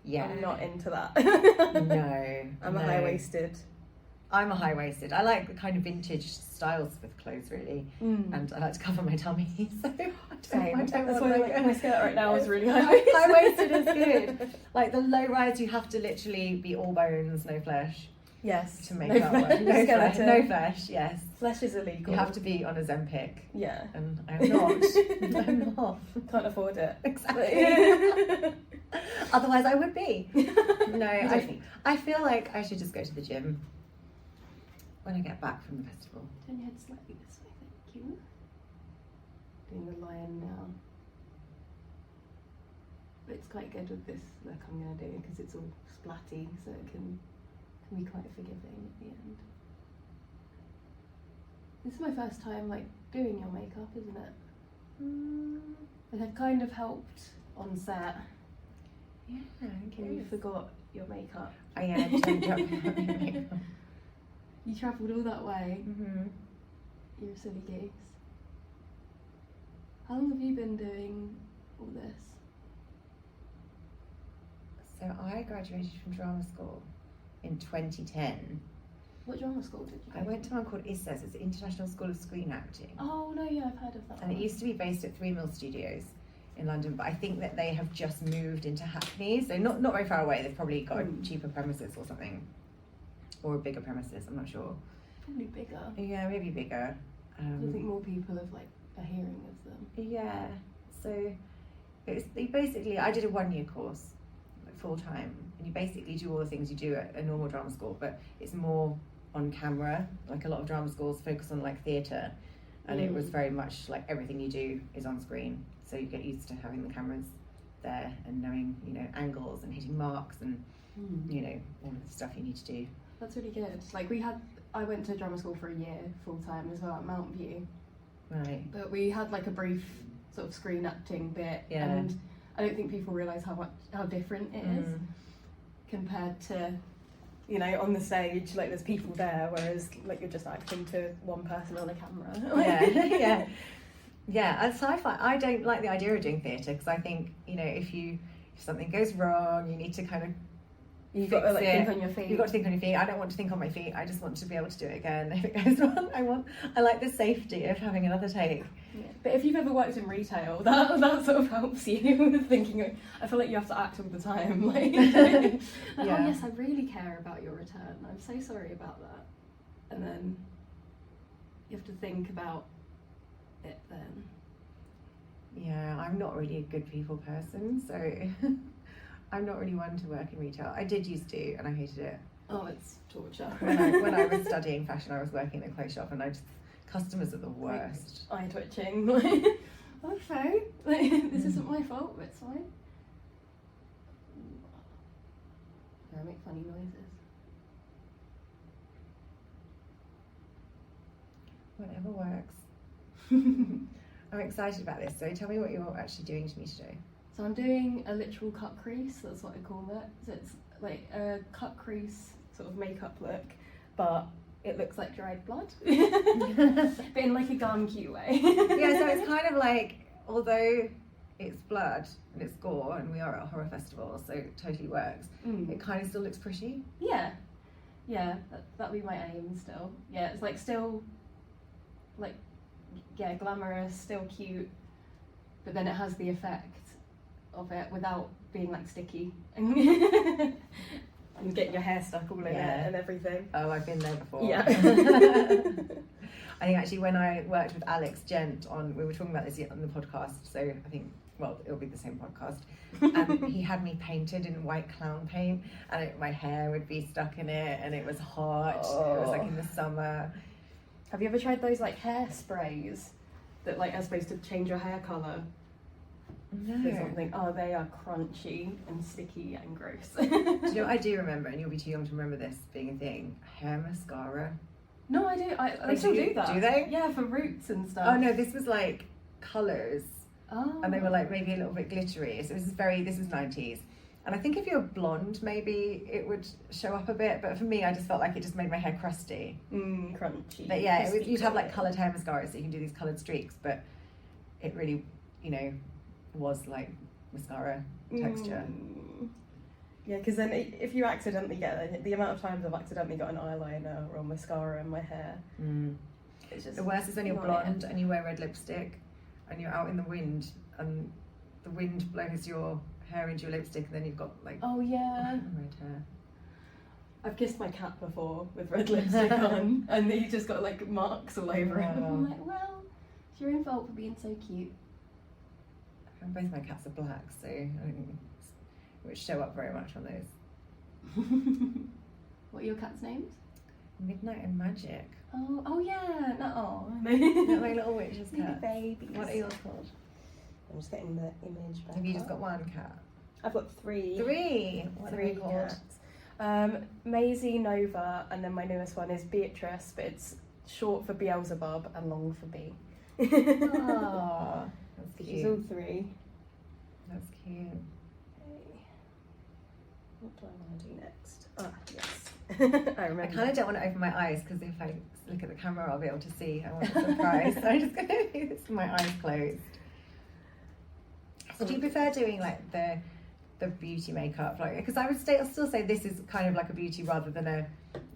S1: Yeah.
S5: I'm not into that.
S1: No.
S5: I'm a high-waisted.
S1: I'm a high-waisted. I like the kind of vintage styles with clothes, really, and I like to cover my tummy. So I don't
S5: That's
S1: want
S5: why my skirt right now is really
S1: high-waisted.
S5: high.
S1: High-waisted is good. Like the low-rise, you have to literally be all bones, no flesh,
S5: Yes.
S1: to make that work. No flesh. No flesh. Yes.
S5: Flesh is illegal.
S1: You have to be on a Zempic,
S5: Yeah.
S1: and I'm not. I'm not.
S5: Can't afford it.
S1: Exactly. Otherwise, I would be. No,
S5: Exactly.
S1: I feel like I should just go to the gym when I get back from the festival.
S5: Turn your head slightly this way, thank you. Doing the lion now. But it's quite good with this look I'm going to do because it's all splatty, so it can be quite forgiving at the end. This is my first time like doing your makeup, isn't it? It had kind of helped on set.
S1: Yeah,
S5: And you forgot your makeup.
S1: I am changed up my makeup.
S5: You travelled all that way.
S1: Mm-hmm.
S5: You're a silly goose. How long have you been doing all this?
S1: So I graduated from drama school in 2010,
S5: What drama school did you go
S1: I went to one called ISSES, it's the International School of Screen Acting.
S5: Oh no, yeah, I've heard of that.
S1: And it used to be based at 3 Mill Studios in London, but I think that they have just moved into Hackney, so not very far away. They've probably got cheaper premises or something, or a bigger premises, I'm not sure.
S5: Probably bigger.
S1: Yeah, maybe bigger.
S5: I think more people have like are hearing of them.
S1: Yeah, so basically, I did a 1-year course, like full time, and you basically do all the things you do at a normal drama school, but it's more on camera. Like a lot of drama schools focus on like theatre, and it was very much like everything you do is on screen. So you get used to having the cameras there and knowing, you know, angles and hitting marks and you know, all of the stuff you need to do.
S5: That's really good. Like I went to drama school for a year full time as well at Mount View.
S1: Right.
S5: But we had like a brief sort of screen acting bit, and I don't think people realise how different it is compared to, you know, on the stage. Like there's people there, whereas like you're just acting to one person on a camera.
S1: Yeah. So I don't like the idea of doing theatre, because I think, you know, if something goes wrong, you need to kind of
S5: You've got to like think on your feet.
S1: You've got to think on your feet. I don't want to think on my feet. I just want to be able to do it again if it goes wrong. I like the safety of having another take.
S5: Yeah. But if you've ever worked in retail, that sort of helps you with thinking. I feel like you have to act all the time. Like, oh yes, I really care about your return. I'm so sorry about that. And then you have to think about it then.
S1: Yeah, I'm not really a good people person, so I'm not really one to work in retail. I did used to, and I hated it.
S5: Oh, it's torture.
S1: When I was studying fashion, I was working in a clothes shop, and customers are the worst.
S5: Eye twitching. Okay, this isn't my fault, but it's fine. I make funny noises.
S1: Whatever works. I'm excited about this. So tell me what you're actually doing to me today.
S5: So I'm doing a literal cut crease, that's what I call it. So it's like a cut crease sort of makeup look, but it looks like dried blood. But in like a gum cute way.
S1: Yeah, so it's kind of like, although it's blood and it's gore and we are at a horror festival, so it totally works, it kind of still looks pretty.
S5: Yeah, that'll be my aim still. Yeah, it's like still like, yeah, glamorous, still cute, but then it has the effect of it without being like sticky and getting your hair stuck all in it and everything.
S1: Oh, I've been there before.
S5: Yeah.
S1: I think actually when I worked with Alex Gent we were talking about this on the podcast, so I think, well, it'll be the same podcast, and he had me painted in white clown paint, and my hair would be stuck in it, and it was hot. It was like in the summer.
S5: Have you ever tried those like hair sprays that like are supposed to change your hair colour?
S1: No.
S5: Or something. Oh, they are crunchy and sticky and gross.
S1: Do you know what I do remember, and you'll be too young to remember this being a thing? Hair mascara.
S5: No, I do. They still do that.
S1: Do they?
S5: Yeah, for roots and stuff.
S1: Oh no, this was like colours.
S5: Oh.
S1: And they were like maybe a little bit glittery. So this was 90s. And I think if you're blonde, maybe it would show up a bit. But for me, I just felt like it just made my hair crusty.
S5: Crunchy.
S1: But yeah, you'd have like coloured hair mascara, so you can do these coloured streaks. But it really, you know, was like mascara texture.
S5: Yeah, because then if you accidentally get the amount of times I've accidentally got an eyeliner or mascara in my hair, it's just
S1: the worst is when you're blonde and you wear red lipstick and you're out in the wind and the wind blows your hair into your lipstick, and then you've got like red hair.
S5: I've kissed my cat before with red lipstick on, and he's just got like marks all over him. I'm like, well, it's your own fault for being so cute.
S1: And both my cats are black, so I don't think it would show up very much on those.
S5: What are your cats' names?
S1: Midnight and Magic.
S5: Oh yeah, no.
S1: They're my little witch's cats.
S5: Babies.
S1: What are yours called?
S5: I'm just getting the image back.
S1: Have you just got one cat?
S5: I've got three.
S1: What are they called?
S5: Cats. Maisie, Nova, and then my newest one is Beatrice, but it's short for Beelzebub and long for B.
S1: Oh, that's cute.
S5: She's all three.
S1: That's cute.
S5: Okay. What do I want to do next? Ah, yes. I remember.
S1: I kind of don't want to open my eyes, because if I look at the camera, I'll be able to see. I want a surprise. So I'm just going to do this with my eyes closed. So do you prefer doing like the beauty makeup, like, because I would still say this is kind of like a beauty rather than a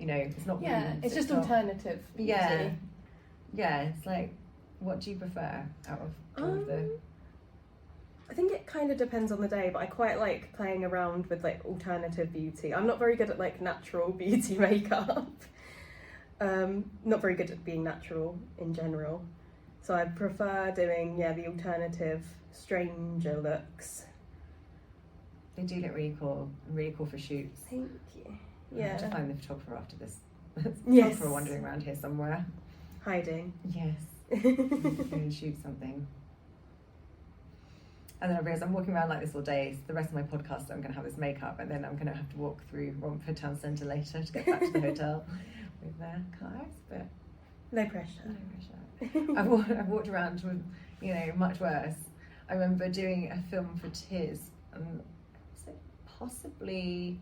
S1: you know, it's not
S5: Yeah,
S1: boobs,
S5: it's just
S1: not-
S5: alternative beauty.
S1: Yeah, it's like, what do you prefer out of all of the...
S5: I think it kind of depends on the day, but I quite like playing around with like alternative beauty. I'm not very good at like natural beauty makeup. Not very good at being natural in general. So I prefer doing, the alternative, stranger looks.
S1: They do look really cool for shoots.
S5: Thank you.
S1: I have to
S5: Yeah.
S1: find the photographer after this.
S5: Yes.
S1: Photographer wandering around here somewhere.
S5: Hiding.
S1: Yes. Going to shoot something. And then I realise I'm walking around like this all day. So the rest of my podcast, I'm going to have this makeup, and then I'm going to have to walk through Romford town centre later to get back to the hotel with cars. But
S5: No pressure.
S1: no pressure. I've walked around with, you know, much worse. I remember doing a film for Tiz, and was it possibly,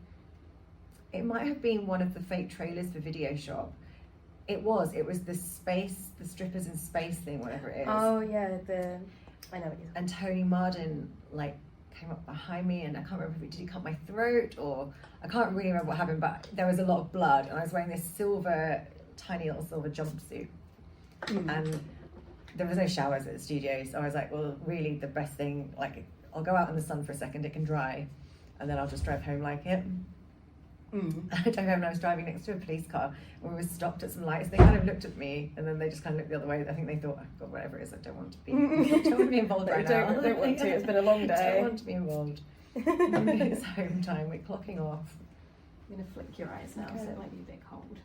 S1: it might have been one of the fake trailers for Video Shop. It was the space, the strippers in space thing, whatever it is.
S5: Oh yeah, I know what you're
S1: And Tony Mardon like came up behind me, and I can't remember if did he cut my throat, or I can't really remember what happened, but there was a lot of blood, and I was wearing this tiny little silver jumpsuit, and there was no showers at the studio, so I was like, well, really the best thing, like, I'll go out in the sun for a second, it can dry, and then I'll just drive home like it. I drove home, and I was driving next to a police car, and we were stopped at some lights. They kind of looked at me, and then they just kind of looked the other way. I think they thought, oh God, whatever it is, I don't want to be involved right now.
S5: I don't want to. It's been a long
S1: I
S5: day.
S1: don't want to be involved. It's home time. We're clocking off.
S5: I'm gonna flick your eyes now, so it might be a bit cold.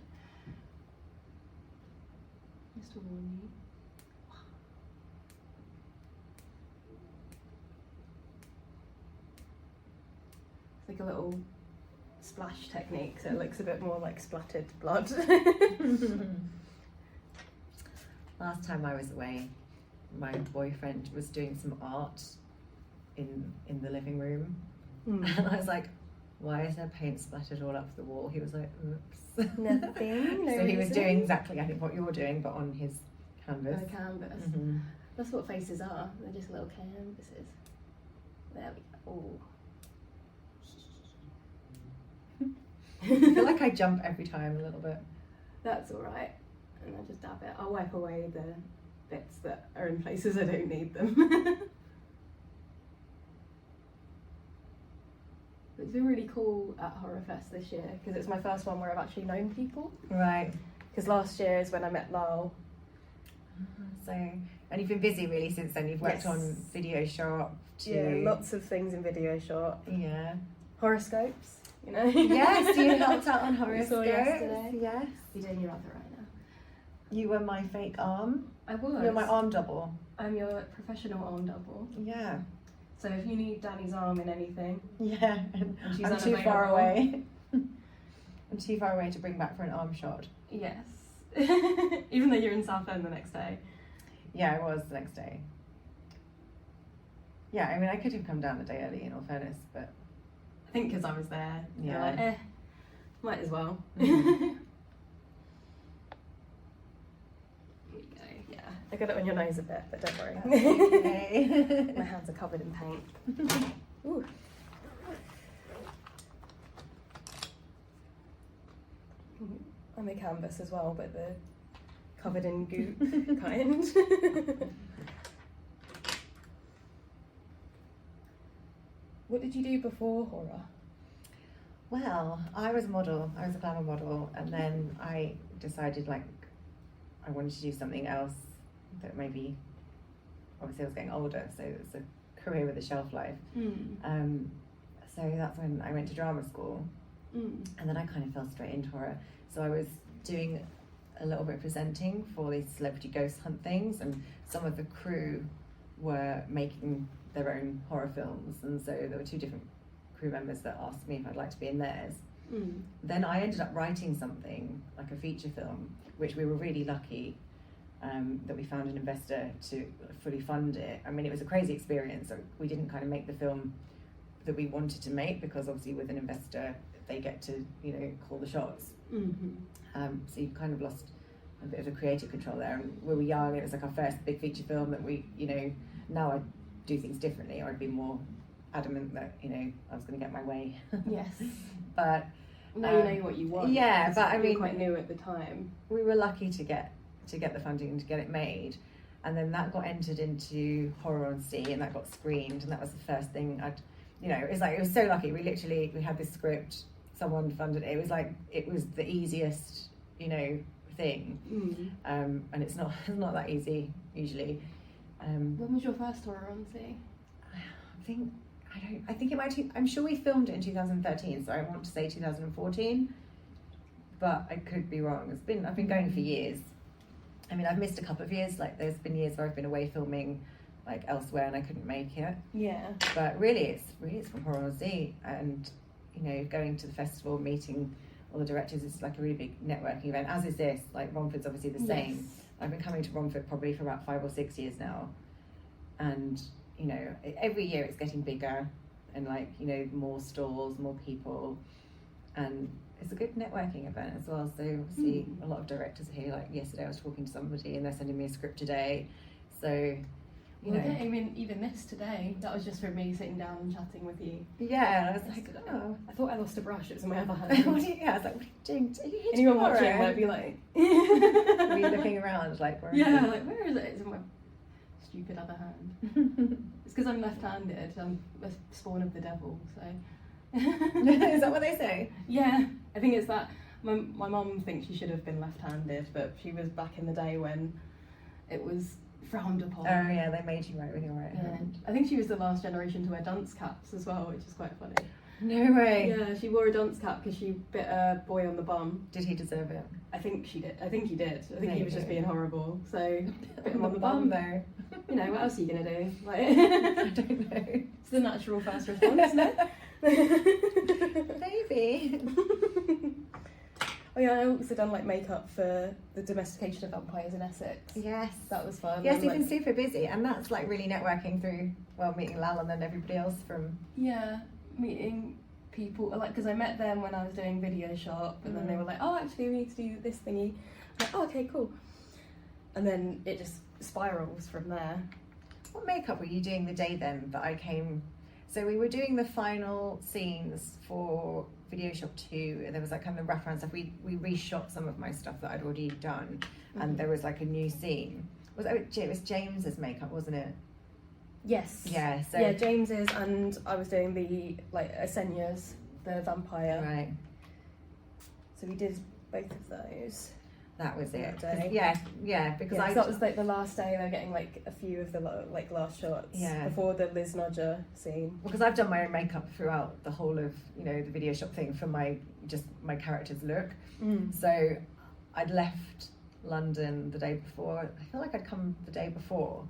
S5: Just to warn you. It's like a little splash technique, so it looks a bit more like splattered blood.
S1: Last time I was away, my boyfriend was doing some art in the living room, and I was like, why is there paint splattered all up the wall? He was like, oops.
S5: Nothing. No
S1: So he was
S5: reason.
S1: doing exactly, I think, what you're doing, but on his canvas.
S5: On a canvas.
S1: Mhm.
S5: That's what faces are. They're just little canvases. There we go.
S1: I feel like I jump every time a little bit.
S5: That's alright. And I just dab it. I'll wipe away the bits that are in places I don't need them. It's been really cool at Horror Fest this year because it's my first one where I've actually known people.
S1: Right.
S5: Because last year is when I met Lyle.
S1: So, and you've been busy really since then. You've worked
S5: Yes.
S1: on Video Shop.
S5: Yeah, lots of things in Video Shop.
S1: Yeah.
S5: Horoscopes, you know.
S1: Yes, you helped out on
S5: We saw
S1: horoscopes.
S5: yesterday.
S1: Yes.
S5: You're doing your other eye now.
S1: You were my fake arm.
S5: I was.
S1: You're my arm double.
S5: I'm your professional arm double.
S1: Yeah.
S5: So if you need Danny's arm in anything,
S1: Yeah.
S5: and she's
S1: I'm too far
S5: unavailable-
S1: away. I'm too far away to bring back for an arm shot.
S5: Yes. Even though you're in Southend the next day.
S1: Yeah, I was the next day. Yeah, I mean, I could have come down a day early in all fairness, but
S5: I think because I was there.
S1: Yeah.
S5: You're like, might as well.
S1: Mhm.
S5: Here we go. Yeah. I got it on your nose a bit, but don't worry.
S1: okay.
S5: My hands are covered in paint. Ooh. I'm a canvas as well, but the covered in goop kind. What did you do before horror?
S1: Well, I was a model. I was a glamour model, and then I decided like I wanted to do something else that maybe. Obviously, I was getting older, so it's a career with a shelf life. So that's when I went to drama school, and then I kind of fell straight into horror. So I was doing a little bit of presenting for these celebrity ghost hunt things, and some of the crew were making their own horror films, and so there were two different crew members that asked me if I'd like to be in theirs. Then I ended up writing something like a feature film, which we were really lucky that we found an investor to fully fund it. I mean, it was a crazy experience. So we didn't kind of make the film that we wanted to make because obviously with an investor they get to, you know, call the shots. So you kind of lost a bit of the creative control there. And we were young. It was like our first big feature film that we, you know, now I do things differently, or I'd be more adamant that, you know, I was going to get my way.
S5: Yes.
S1: But
S5: Now you know what you want.
S1: Yeah, but I
S5: you were
S1: mean,
S5: quite new at the time.
S1: we were lucky to get the funding and to get it made, and then that got entered into Horror on Sea, and that got screened, and that was the first thing it was so lucky. We had this script, someone funded it. It was like it was the easiest thing, and it's not that easy usually.
S5: When was your first Horror on Sea?
S1: I think it might. I'm sure we filmed it in 2013, so I want to say 2014, but I could be wrong. I've been going for years. I mean, I've missed a couple of years. Like, there's been years where I've been away filming, like elsewhere, and I couldn't make it.
S5: Yeah.
S1: But really, it's from Horror on Sea, and going to the festival, meeting all the directors. It's like a really big networking event. As is this. Like, Romford's obviously the same.
S5: Yes.
S1: I've been coming to Romford probably for about 5 or 6 years now, and every year it's getting bigger, and more stalls, more people, and it's a good networking event as well. So obviously a lot of directors are here. Like yesterday I was talking to somebody and they're sending me a script today, so
S5: even this today, that was just for me sitting down and chatting with you.
S1: Yeah, and I was like, oh,
S5: I thought I lost a brush. It was in my other hand.
S1: I was like, what are you doing? Are you here
S5: Anyone
S1: tomorrow?
S5: watching might be like,
S1: were you looking around like, where is it?
S5: like, where is it? It's in my stupid other hand. It's because I'm left-handed. I'm a spawn of the devil, so.
S1: Is that what they say?
S5: Yeah, I think it's that. My mum thinks she should have been left-handed, but she was back in the day when it was frowned upon.
S1: Oh yeah, they made you write with your right hand.
S5: I think she was the last generation to wear dunce caps as well, which is quite funny.
S1: No way.
S5: Yeah, she wore a dunce cap because she bit a boy on the bum.
S1: Did he deserve it?
S5: I think she did. I think he did. I think
S1: Maybe.
S5: he was just being horrible. So bit him on the
S1: bum
S5: bum.
S1: though.
S5: What else are you gonna do? Like,
S1: I don't know.
S5: It's the natural first response, isn't it?
S1: Maybe.
S5: Oh yeah, I also done makeup for the domestication of vampires in Essex.
S1: Yes.
S5: That was fun.
S1: Yes,
S5: And,
S1: you've been super busy, and that's really networking through, meeting Lal and then everybody else from...
S5: Yeah, meeting people, because I met them when I was doing video shop, and then they were like, oh, actually we need to do this thingy. I'm like, oh, okay, cool. And then it just spirals from there.
S1: What makeup were you doing the day then that I came... So we were doing the final scenes for Video Shop 2, and there was kind of wraparound stuff. We reshot some of my stuff that I'd already done, and there was a new scene. It was James's makeup, wasn't it?
S5: Yes.
S1: Yeah. So
S5: yeah, James's, and I was doing the Asenya's, the vampire.
S1: Right.
S5: So we did both of those.
S1: That was it.
S5: Day.
S1: Yeah, because
S5: that was the last day. They were getting a few of the last shots.
S1: Yeah.
S5: Before the Liz Nodger scene.
S1: Because I've done my own makeup throughout the whole of the Video Shop thing for my character's look. So I'd left London the day before. I feel like I'd come the day before,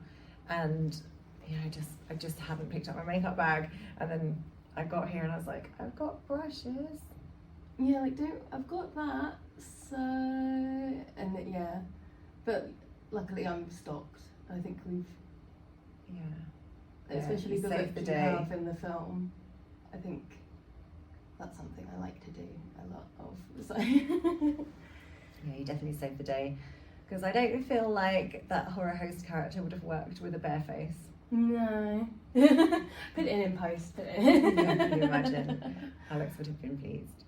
S1: and I just hadn't picked up my makeup bag, and then I got here and I was like, I've got brushes.
S5: Yeah, I've got that. So but luckily I'm stocked. I think we've especially the look that you have in the film. I think that's something I like to do a lot of. So
S1: yeah, you definitely saved the day, because I don't feel like that horror host character would have worked with a bare face.
S5: No. Put it in post. Put it in.
S1: Yeah, can you imagine? Alex would have been pleased.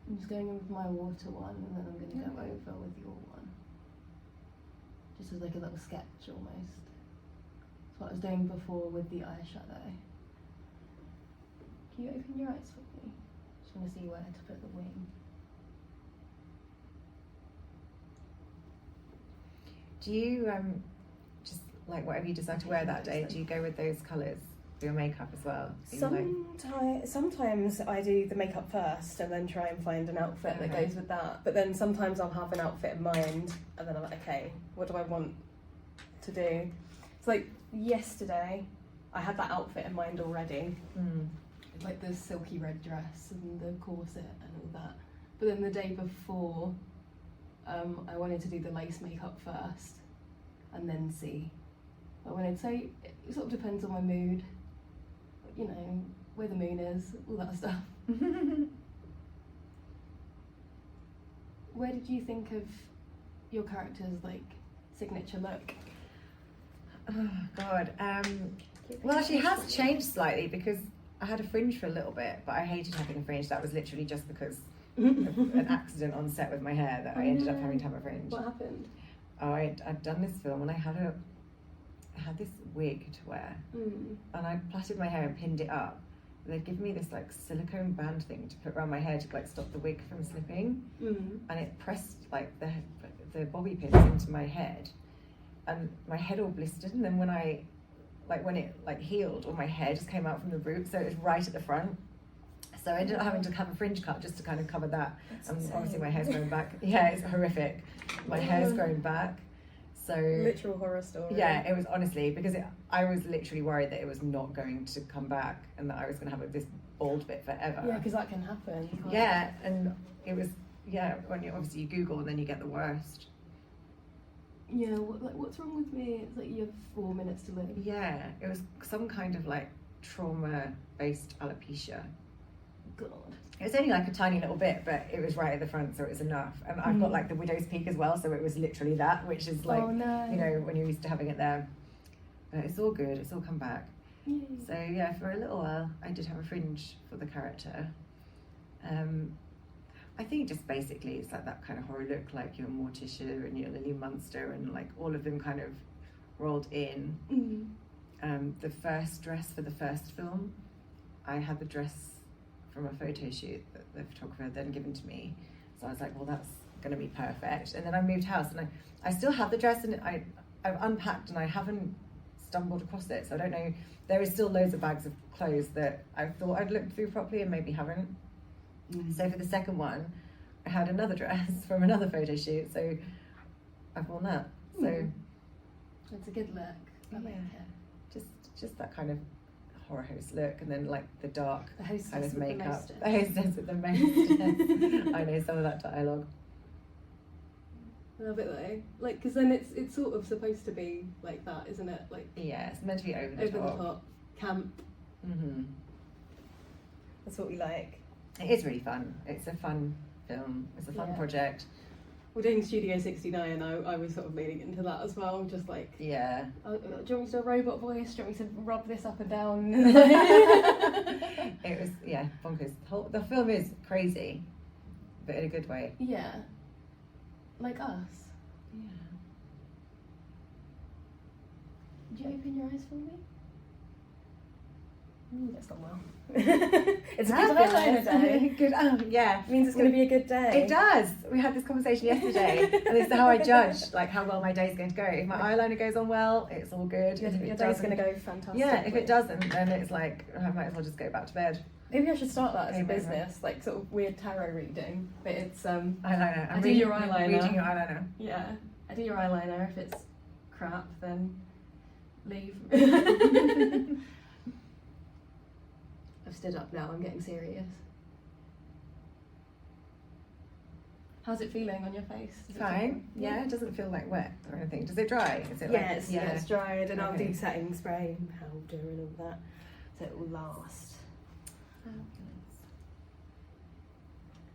S5: I'm just going in with my water one, and then I'm going to go over with your one. Just as a little sketch almost. That's what I was doing before with the eyeshadow. Can you open your eyes for me? Just want to see where to put the wing.
S1: Do you just whatever you decide to wear that day, do you go with those colours for your makeup as well?
S5: Sometimes I do the makeup first and then try and find an outfit that goes with that. But then sometimes I'll have an outfit in mind and then I'm like, okay, what do I want to do? So yesterday, I had that outfit in mind already. The silky red dress and the corset and all that. But then the day before, I wanted to do the lace makeup first and then see. So it sort of depends on my mood, where the moon is, all that stuff. Where did you think of your character's signature look?
S1: Oh God. Well, she has changed slightly because I had a fringe for a little bit, but I hated having a fringe. That was literally just because of an accident on set with my hair that I ended up having to have a fringe.
S5: What happened?
S1: Oh, I'd done this film and I had this wig to wear, and I plaited my hair and pinned it up. And they'd given me this like silicone band thing to put around my hair to like stop the wig from slipping, and it pressed like the bobby pins into my head, and my head all blistered. And then when it like healed, all my hair just came out from the root, so it was right at the front. So I ended up having to have a fringe cut just to kind of cover that. And obviously my hair's growing back. Yeah, it's horrific. My hair's growing back. So
S5: literal horror story.
S1: Yeah, it was honestly because I was literally worried that it was not going to come back and that I was going to have this bald bit forever.
S5: Yeah, because that can happen.
S1: Yeah, and it was when you Google and then you get the worst.
S5: Yeah, what's wrong with me? It's like you have 4 minutes to live.
S1: Yeah, it was some kind of like trauma-based alopecia.
S5: God.
S1: It was only like a tiny little bit, but it was right at the front, so it was enough. And I've got like the widow's peak as well, so it was literally that, which is like,
S5: oh, no.
S1: you know, when you're used to having it there. But it's all good, it's all come back.
S5: Yay.
S1: So yeah, for a little while, I did have a fringe for the character. I think just basically it's like that kind of horror look, like your Morticia and your Lily Munster and like all of them kind of rolled in. The first dress for the first film, I had the dress from a photo shoot that the photographer had then given to me. So I was like, well, that's going to be perfect. And then I moved house and I still have the dress and I've unpacked and I haven't stumbled across it. So I don't know, there is still loads of bags of clothes that I thought I'd looked through properly and maybe haven't. So for the second one, I had another dress from another photo shoot. So I've worn that. So
S5: it's a good look. I like it.
S1: Just that kind of horror host look, and then like the dark
S5: hostess
S1: kind of
S5: with the
S1: makeup.
S5: mostest.
S1: The hostess with the most. I know some of that dialogue.
S5: I love it though, like because then it's sort of supposed to be like that, isn't it? Like
S1: Yeah, it's meant to be over the top.
S5: Camp. That's what we like.
S1: It is really fun. It's a fun film. It's a fun project.
S5: We're doing Studio 69. I was sort of leaning into that as well, just like
S1: Do
S5: you want me to do a robot voice? Do you want me to rub this up and down?
S1: It was bonkers. The film is crazy, but in a good way.
S5: Yeah, like us.
S1: Yeah.
S5: Did you open your eyes for me? That's not well. It's a good eyeliner day.
S1: Good. Yeah.
S5: It means it's going to be a good day.
S1: It does. We had this conversation yesterday, and this is how I judge like how well my day's going to go. If my eyeliner goes on well, it's all good.
S5: Your day's going to go fantastic.
S1: Yeah. If it doesn't, then it's like I might as well just go back to bed.
S5: Maybe I should start that as a business, like sort of weird tarot reading, but it's
S1: eyeliner.
S5: I do your eyeliner.
S1: Reading your eyeliner.
S5: Yeah, I do your eyeliner. If it's crap, then leave. I've stood up now, I'm getting serious. How's it feeling on your face?
S1: Fine. Yeah, it doesn't feel like wet or anything. Does it dry? Is it
S5: it's dried, and I'll do
S1: Okay.
S5: setting spray and powder and all that, so it will last.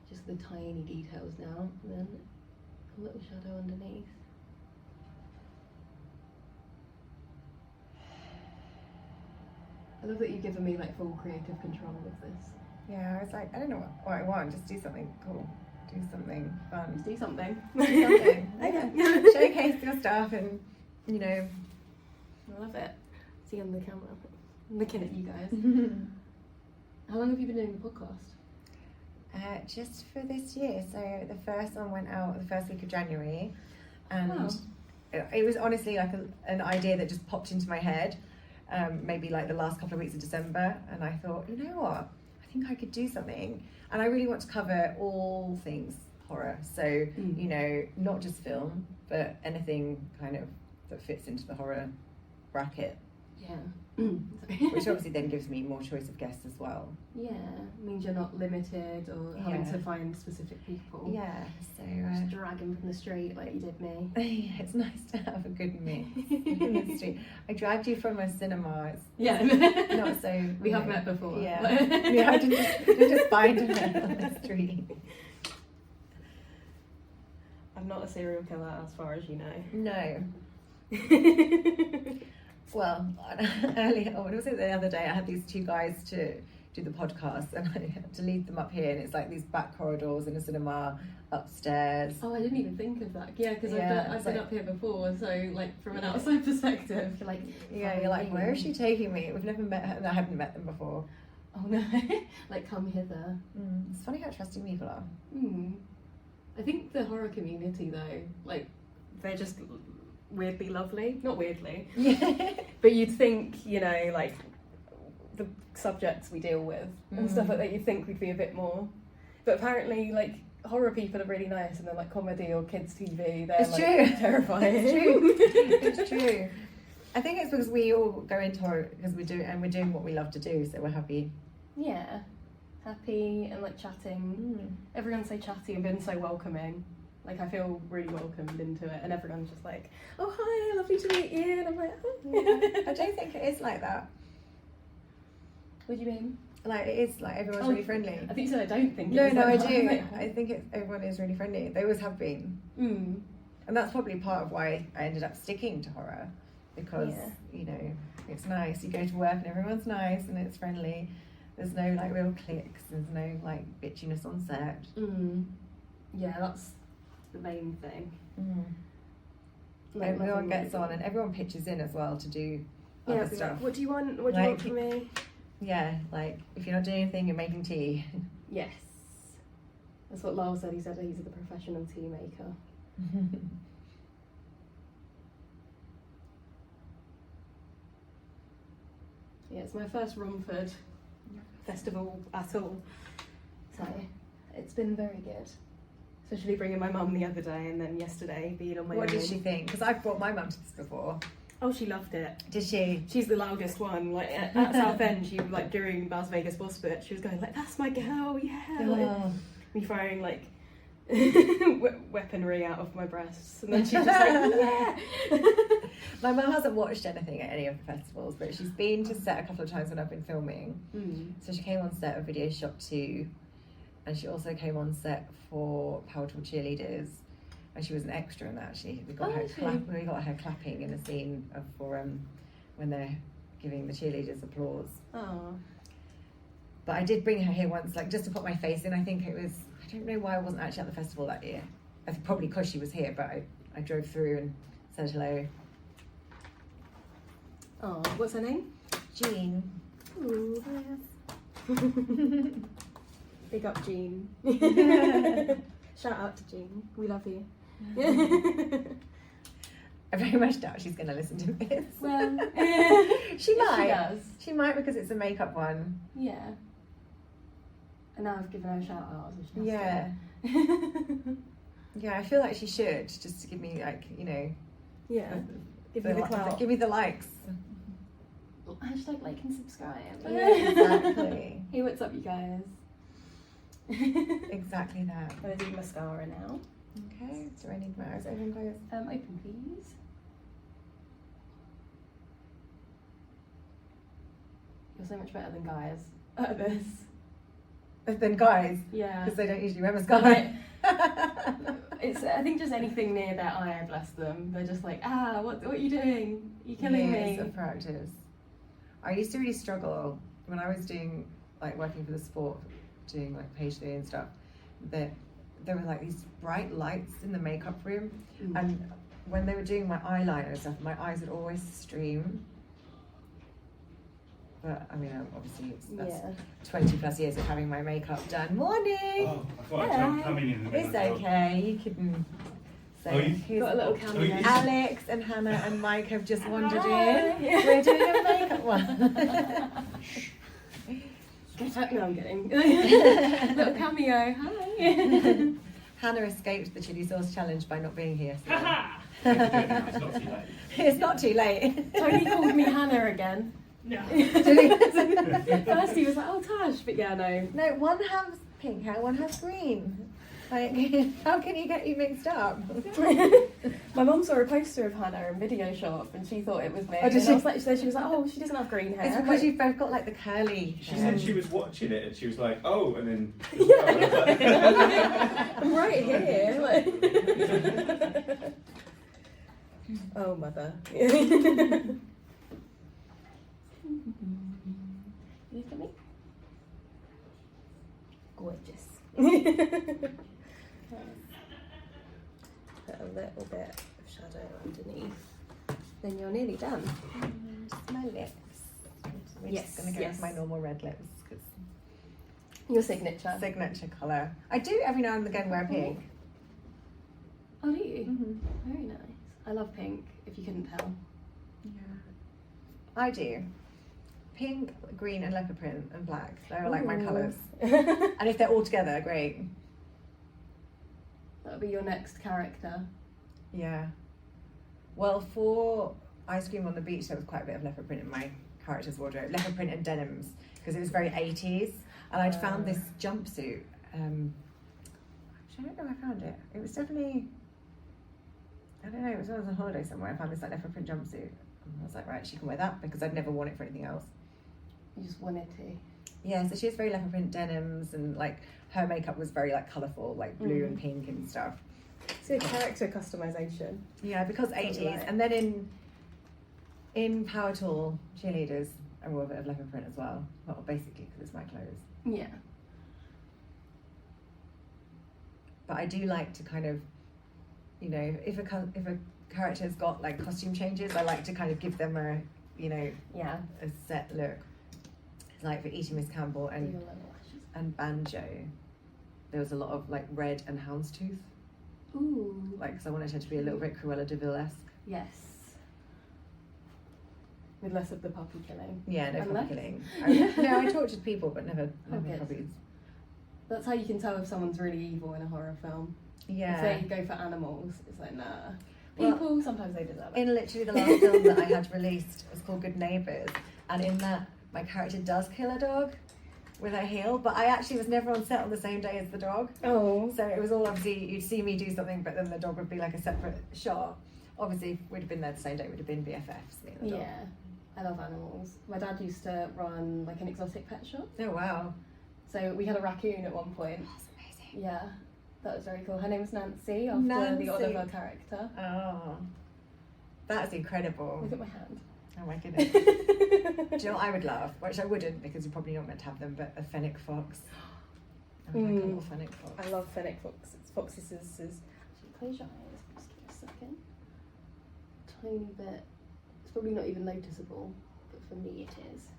S5: Just the tiny details now, and then a little shadow underneath. I love that you've given me like full creative control of this.
S1: Yeah, I was like, I don't know what I want. Just do something cool. Do something fun.
S5: Let's do something.
S1: Do something.
S5: Okay.
S1: Showcase your stuff and, you know.
S5: I love it. See on the camera. I'm looking at you guys. How long have you been doing the podcast?
S1: Just for this year. So the first one went out the first week of January. And it was honestly like an idea that just popped into my head. Maybe like the last couple of weeks of December, and I thought, you know what, I think I could do something, and I really want to cover all things horror, so you know, not just film, but anything kind of that fits into the horror bracket. Which obviously then gives me more choice of guests as well.
S5: Yeah, means you're not limited or having to find specific people.
S1: Yeah, so
S5: just drag them from the street like you did me.
S1: Yeah, it's nice to have a good mix in the street. I dragged you from a cinema.
S5: Yeah,
S1: not so.
S5: We have met before.
S1: Yeah, I didn't just find her on the street.
S5: I'm not a serial killer, as far as you know.
S1: No. Well, earlier, what was it the other day? I had these two guys to do the podcast, and I had to lead them up here, and it's like these back corridors in a cinema upstairs.
S5: Oh, I didn't even think of that. Yeah, because
S1: Yeah,
S5: I've
S1: it's
S5: been
S1: like-
S5: up here before, so like from an outside perspective, you're like,
S1: Yeah, you're like, where is she taking me? We've never met her, and I haven't met them before.
S5: oh no, like come hither.
S1: It's funny how trusting people are.
S5: I think the horror community though, like they're just weirdly lovely. Not weirdly, but you'd think, you know, like the subjects we deal with and stuff like that, you'd think we'd be a bit more. But apparently, like horror people are really nice, and they're like comedy or kids TV. They're
S1: It's
S5: like
S1: true.
S5: terrifying.
S1: It's true. It's true. I think it's because we all go into horror because we're doing what we love to do, so we're happy.
S5: Yeah, happy and like chatting. Everyone's so chatty and been so welcoming. Like I feel really welcomed into it, and everyone's just like, "Oh hi, lovely to meet you," and I'm like, "Oh."
S1: I don't think it is like that.
S5: What do you mean?
S1: Like it is like everyone's
S5: Oh,
S1: really friendly.
S5: I think you said I don't think.
S1: No,
S5: it's
S1: no, I
S5: like that.
S1: do.
S5: Like,
S1: I think everyone is really friendly. They always have been,
S5: mm.
S1: and that's probably part of why I ended up sticking to horror, because
S5: Yeah.
S1: you know it's nice. You go to work and everyone's nice and it's friendly. There's no like real cliques. There's no like bitchiness on set.
S5: Yeah, that's the main thing. Like,
S1: Everyone
S5: nothing
S1: gets
S5: really-
S1: on and everyone pitches in as well to do
S5: Yeah,
S1: other
S5: be like,
S1: stuff.
S5: what do you want? What do you
S1: Like,
S5: want from me?
S1: Yeah, like if you're not doing anything, you're making tea.
S5: Yes. That's what Lyle said. He said he's the professional tea maker. Yeah, it's my first Romford festival at all. So it's been very good. Especially bringing my mum the other day, and then yesterday being on my
S1: What
S5: own.
S1: did she think? Because I've brought my mum to this before.
S5: Oh, she loved it.
S1: Did she?
S5: She's the loudest one. Like at Southend, she like during Las Vegas Boss Bit, she was going like, "That's my girl, yeah!" Like,
S1: Oh.
S5: me throwing like weaponry out of my breasts, and then she's just like, "Yeah."
S1: My mum hasn't watched anything at any of the festivals, but she's been to set a couple of times when I've been filming. So she came on set of Video Shop 2, and she also came on set for Powerful Cheerleaders, and she was an extra in that. Actually, we got her clapping in a scene for when they're giving the cheerleaders applause.
S5: Oh.
S1: But I did bring her here once, like just to put my face in. I think it was, I don't know why I wasn't actually at the festival that year. I think probably because she was here, but I drove through and said hello.
S5: Oh, what's her name?
S1: Jean.
S5: Ooh. Big up, Jean. Shout out to Jean. We love you.
S1: I very much doubt she's going to listen to this.
S5: Well,
S1: she
S5: if
S1: might.
S5: She does.
S1: She might, because it's a makeup one.
S5: Yeah. And now I've given her a shout out. So she has
S1: Yeah.
S5: to.
S1: Yeah, I feel like she should, just to give me, like, you know,
S5: Yeah. Give me the clout.
S1: give me the likes.
S5: Hashtag like and subscribe.
S1: Yeah, exactly.
S5: Hey, what's up, you guys?
S1: Exactly that.
S5: I'm gonna do mascara now.
S1: Okay, so I need my eyes open, guys.
S5: Open, please. You're so much better than guys at this.
S1: Then guys,
S5: Yeah.
S1: because they don't usually wear mascara.
S5: It's, I think, just anything near their eye, bless them. They're just like, what are you doing? You're killing
S1: Years
S5: me.
S1: of practice. I used to really struggle when I was doing, like, working for the sport, doing like page 3 and stuff, that there were like these bright lights in the makeup room, and when they were doing my eyeliner and stuff, my eyes would always stream. But I mean, obviously that's 20 plus years of having my makeup done. Morning!
S6: Oh, I thought I'd come in the middle.
S1: It's okay, you can say.
S6: Oh, you-
S1: Here's
S5: Got a little cameo.
S1: Alex and Hannah and Mike have just wandered
S5: Hi.
S1: in. We're doing a makeup one.
S5: Get up. No, I'm kidding. Little cameo. Hi.
S1: Hannah escaped the chili sauce challenge by not being here. So.
S6: It's not too late.
S1: It's not too late.
S5: Tony called me Hannah again.
S6: No.
S5: First he was like, "Oh, Tash," but yeah, no.
S1: No, one has pink hair, one has green. Like, how can you get you mixed up?
S5: My mum saw a poster of Hannah in Video Shop, and she thought it was me.
S1: Oh, did
S5: and
S1: she?
S5: I was like, she was like, "Oh, she doesn't have green hair."
S1: It's because you've both got like the curly.
S6: She
S1: hair.
S6: said she was watching it and she was like, oh, and then.
S5: I'm right here. Like. Oh, mother. at me. Gorgeous. Put a little bit of shadow underneath. Then you're nearly done.
S1: And my lips. We're
S5: Yes,
S1: just going to go
S5: yes.
S1: with my normal red lips because
S5: Your signature.
S1: signature colour. I do every now and again wear pink.
S5: Oh, do you?
S1: Mm-hmm.
S5: Very nice. I love pink, if you couldn't tell.
S1: Yeah. I do. Pink, green and leopard print and black. They're like my
S5: Ooh.
S1: colours. And if they're all together, great.
S5: That'll be your next character.
S1: Yeah. Well, for Ice Cream on the Beach, there was quite a bit of leopard print in my character's wardrobe. Leopard print and denims, because it was very 80s. And I'd found this jumpsuit. Actually, I don't know where I found it. It was definitely, I don't know, it was when I was on holiday somewhere. I found this like leopard print jumpsuit. And I was like, right, she can wear that, because I'd never worn it for anything else.
S5: You just wanted to.
S1: Yeah, so she has very leopard print denims, and like her makeup was very like colourful, like blue and pink and stuff.
S5: So character customization.
S1: Yeah, because 80s.
S5: Right.
S1: And then in Power Tool cheerleaders, I wore a bit of leopard print as well. Well, basically because it's my clothes.
S5: Yeah.
S1: But I do like to kind of, you know, if a character's got like costume changes, I like to kind of give them a, you know,
S5: Yeah.
S1: a set look. Like for Eating Miss Campbell
S5: Do your
S1: and
S5: little lashes.
S1: Banjo, there was a lot of like red and houndstooth.
S5: Ooh.
S1: Like, because I wanted her to be a little bit Cruella de Vil-esque.
S5: Yes. With less of the puppy killing.
S1: Yeah, no
S5: Unless-
S1: puppy killing. No, I tortured people, but never
S5: good.
S1: puppies.
S5: That's how you can tell if someone's really evil in a horror film.
S1: Yeah.
S5: If they go for animals, it's like, nah.
S1: Well,
S5: People, sometimes they deserve it.
S1: In literally the last film that I had released was called Good Neighbours, and in that my character does kill a dog with her heel, but I actually was never on set on the same day as the dog.
S5: Oh.
S1: So it was all obviously, you'd see me do something, but then the dog would be like a separate shot. Obviously, if we'd have been there the same day, it would have been BFFs, me and the dog.
S5: Yeah. I love animals. My dad used to run like an exotic pet shop.
S1: Oh, wow.
S5: So we had a raccoon at one point.
S1: That's amazing.
S5: Yeah. That was very cool. Her name was Nancy, after
S1: Nancy.
S5: the Oliver character.
S1: Oh, that's incredible.
S5: Look at my hand.
S1: Oh my goodness. Do you know what I would love? Which I wouldn't, because you're probably not meant to have them, but a fennec fox. Oh, like a little fennec fox.
S5: I love fennec foxes. Foxes is... Actually, close your eyes. Just give me a second. Tiny bit. It's probably not even noticeable, but for me it is.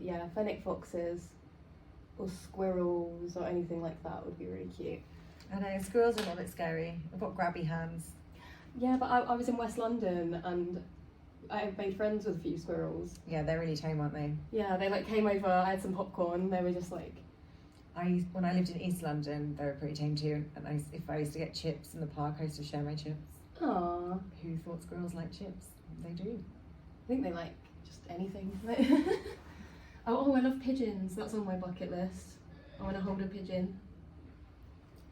S5: Yeah, fennec foxes or squirrels or anything like that would be really cute.
S1: I know, squirrels are a little bit scary. I've got grabby hands.
S5: Yeah, but I was in West London and I made friends with a few squirrels.
S1: Yeah, they're really tame, aren't they?
S5: Yeah, they like came over, I had some popcorn, they were just like...
S1: When I lived in East London, they were pretty tame too. And if I used to get chips in the park, I used to share my chips.
S5: Aww.
S1: Who thought squirrels like chips? They do.
S5: I think they like just anything. Oh, I love pigeons. That's on my bucket list. I want to hold a pigeon.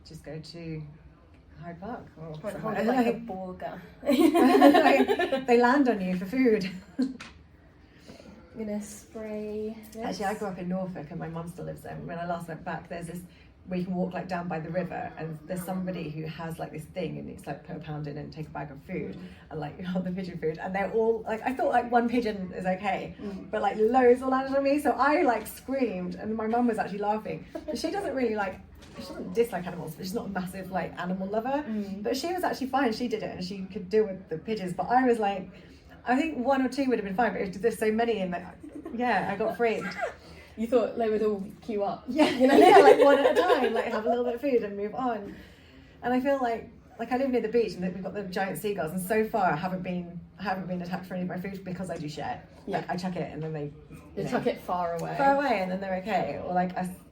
S1: Just go to Hyde Park. Or
S5: I want to
S1: somewhere.
S5: hold it like a burger.
S1: They land on you for food.
S5: I'm gonna spray this.
S1: Actually, I grew up in Norfolk and my mum still lives there. When I last went back, there's this where you can walk like down by the river, and there's somebody who has like this thing, and it's like put a pound in and take a bag of food, and like you hold the pigeon food, and they're all like, I thought like one pigeon is okay, but like loads all landed on me, so I like screamed, and my mum was actually laughing. But she doesn't really like, she doesn't dislike animals, but she's not a massive like animal lover. But she was actually fine. She did it, and she could deal with the pigeons. But I was like, I think one or two would have been fine, but there's so many in that. Yeah, I got freaked.
S5: You thought they would all queue up?
S1: Yeah, you know, yeah, like one at a time, like have a little bit of food and move on. And I feel like I live near the beach and we've got the giant seagulls, and so far I haven't been attacked for any of my food because I do share.
S5: Yeah.
S1: Like I chuck it and then they
S5: chuck it far away.
S1: and then they're okay.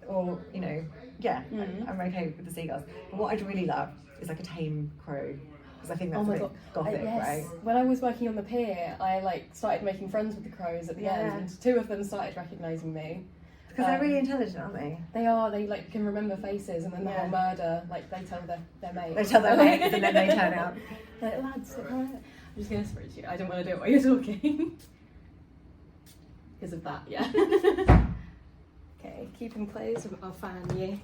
S1: Or you know, yeah, I'm okay with the seagulls. But what I'd really love is like a tame crow. Because I think that's a bit gothic,
S5: yes.
S1: right?
S5: When I was working on the pier, I like started making friends with the crows at the end, and two of them started recognising me.
S1: Because they're really intelligent, aren't they?
S5: They are. They like can remember faces, and then they'll murder. Like they tell their mates.
S1: They tell their mates, and then they turn out.
S5: Like, lads, I'm just gonna spray you. I don't want to do it while you're talking. Because of that, yeah. Okay, keep them closed. I'll fan you,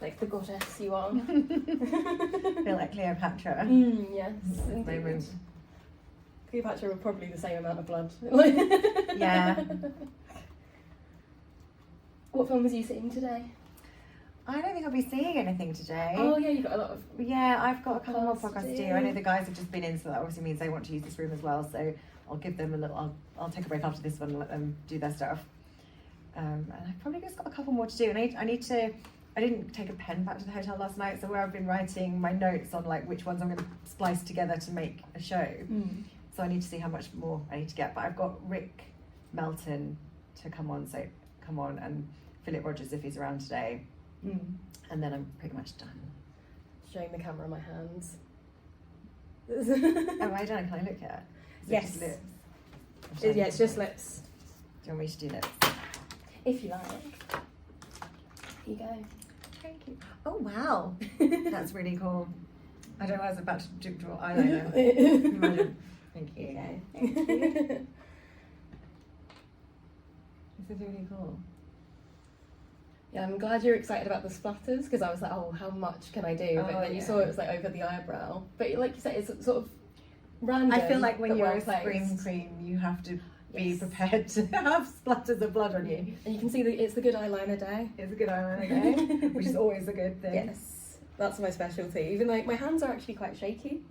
S5: like the goddess you are.
S1: Feel like Cleopatra.
S5: Yes, indeed.
S1: Moment.
S5: Cleopatra were probably the same amount of blood.
S1: Yeah.
S5: What films are you seeing today?
S1: I don't think I'll be seeing anything today.
S5: Oh yeah, you've got a lot of.
S1: Yeah, I've got a couple more
S5: Podcasts
S1: podcasts to
S5: to
S1: do. I know
S5: do.
S1: the guys have just been in, so that obviously means they want to use this room as well. So I'll give them a little. I'll take a break after this one and let them do their stuff. And I've probably just got a couple more to do. And I need to. I didn't take a pen back to the hotel last night, so where I've been writing my notes on like which ones I'm going to splice together to make a show. So I need to see how much more I need to get. But I've got Rick Melton to come on, and Philip Rogers if he's around today. And then I'm pretty much done.
S5: Showing the camera my hands.
S1: Am I done? Can I look at it? Is it
S5: Yes.
S1: just lips?
S5: Yeah, it's just lips.
S1: Do you want me to do lips?
S5: If you like. Here you go.
S1: Thank you. Oh wow, that's really cool. I don't know. I was about to draw eyeliner. Imagine. Thank you.
S5: Okay.
S1: Thank you. This is really cool.
S5: Yeah, I'm glad you're excited about the splatters because I was like, oh, how much can I do? But
S1: Oh,
S5: then you
S1: yeah.
S5: saw it was like over the eyebrow. But like you said, it's sort of random.
S1: I feel like when
S5: but
S1: you're a
S5: well-placed.
S1: scream queen, you have to be
S5: Yes.
S1: prepared to have splatters of blood on you.
S5: And you can see that it's the good eyeliner day.
S1: It's a good eyeliner, okay? Which is always a good thing.
S5: Yes, that's my specialty. Even though my hands are actually quite shaky.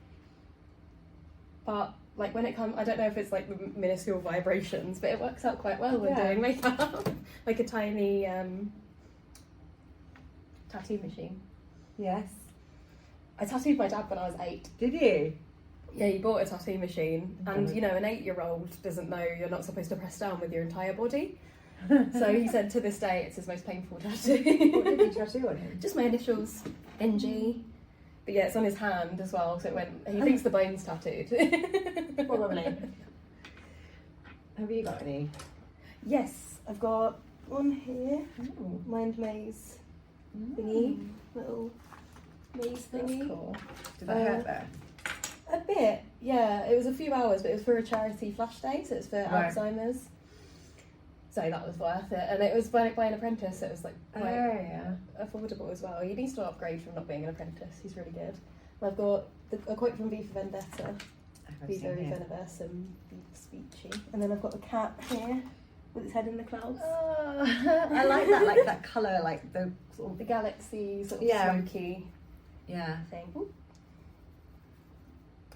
S5: But like when it comes, I don't know if it's like the minuscule vibrations, but it works out quite well when
S1: Yeah.
S5: doing makeup. Like a tiny tattoo machine.
S1: Yes.
S5: I tattooed my dad when I was 8.
S1: Did you?
S5: Yeah, he bought a tattoo machine, and
S1: Mhm.
S5: you know, an 8-year-old doesn't know you're not supposed to press down with your entire body. So he said to this day it's his most painful
S1: What
S5: tattoo.
S1: did you tattoo on him?
S5: Just my initials, NG. But yeah, it's on his hand as well, so it went. He thinks the bone's tattooed.
S1: Probably. Have you got any?
S5: Yes, I've got one here.
S1: Oh.
S5: Mind maze thingy, little maze
S1: That's
S5: thingy.
S1: cool. Did that hurt there?
S5: A bit, yeah. It was a few hours, but it was for a charity flash day, so it's for
S1: Right.
S5: Alzheimer's. So that was worth it, and it was by an apprentice. So it was like quite
S1: yeah.
S5: affordable as well. He needs to upgrade from not being an apprentice. He's really good. And I've got a quote from V for Vendetta. Be very venomous and be speechy. And then I've got the cat here with its head in the clouds.
S1: I like that colour, like the sort of
S5: The galaxy sort of
S1: Yeah.
S5: smoky
S1: yeah.
S5: thing. Ooh.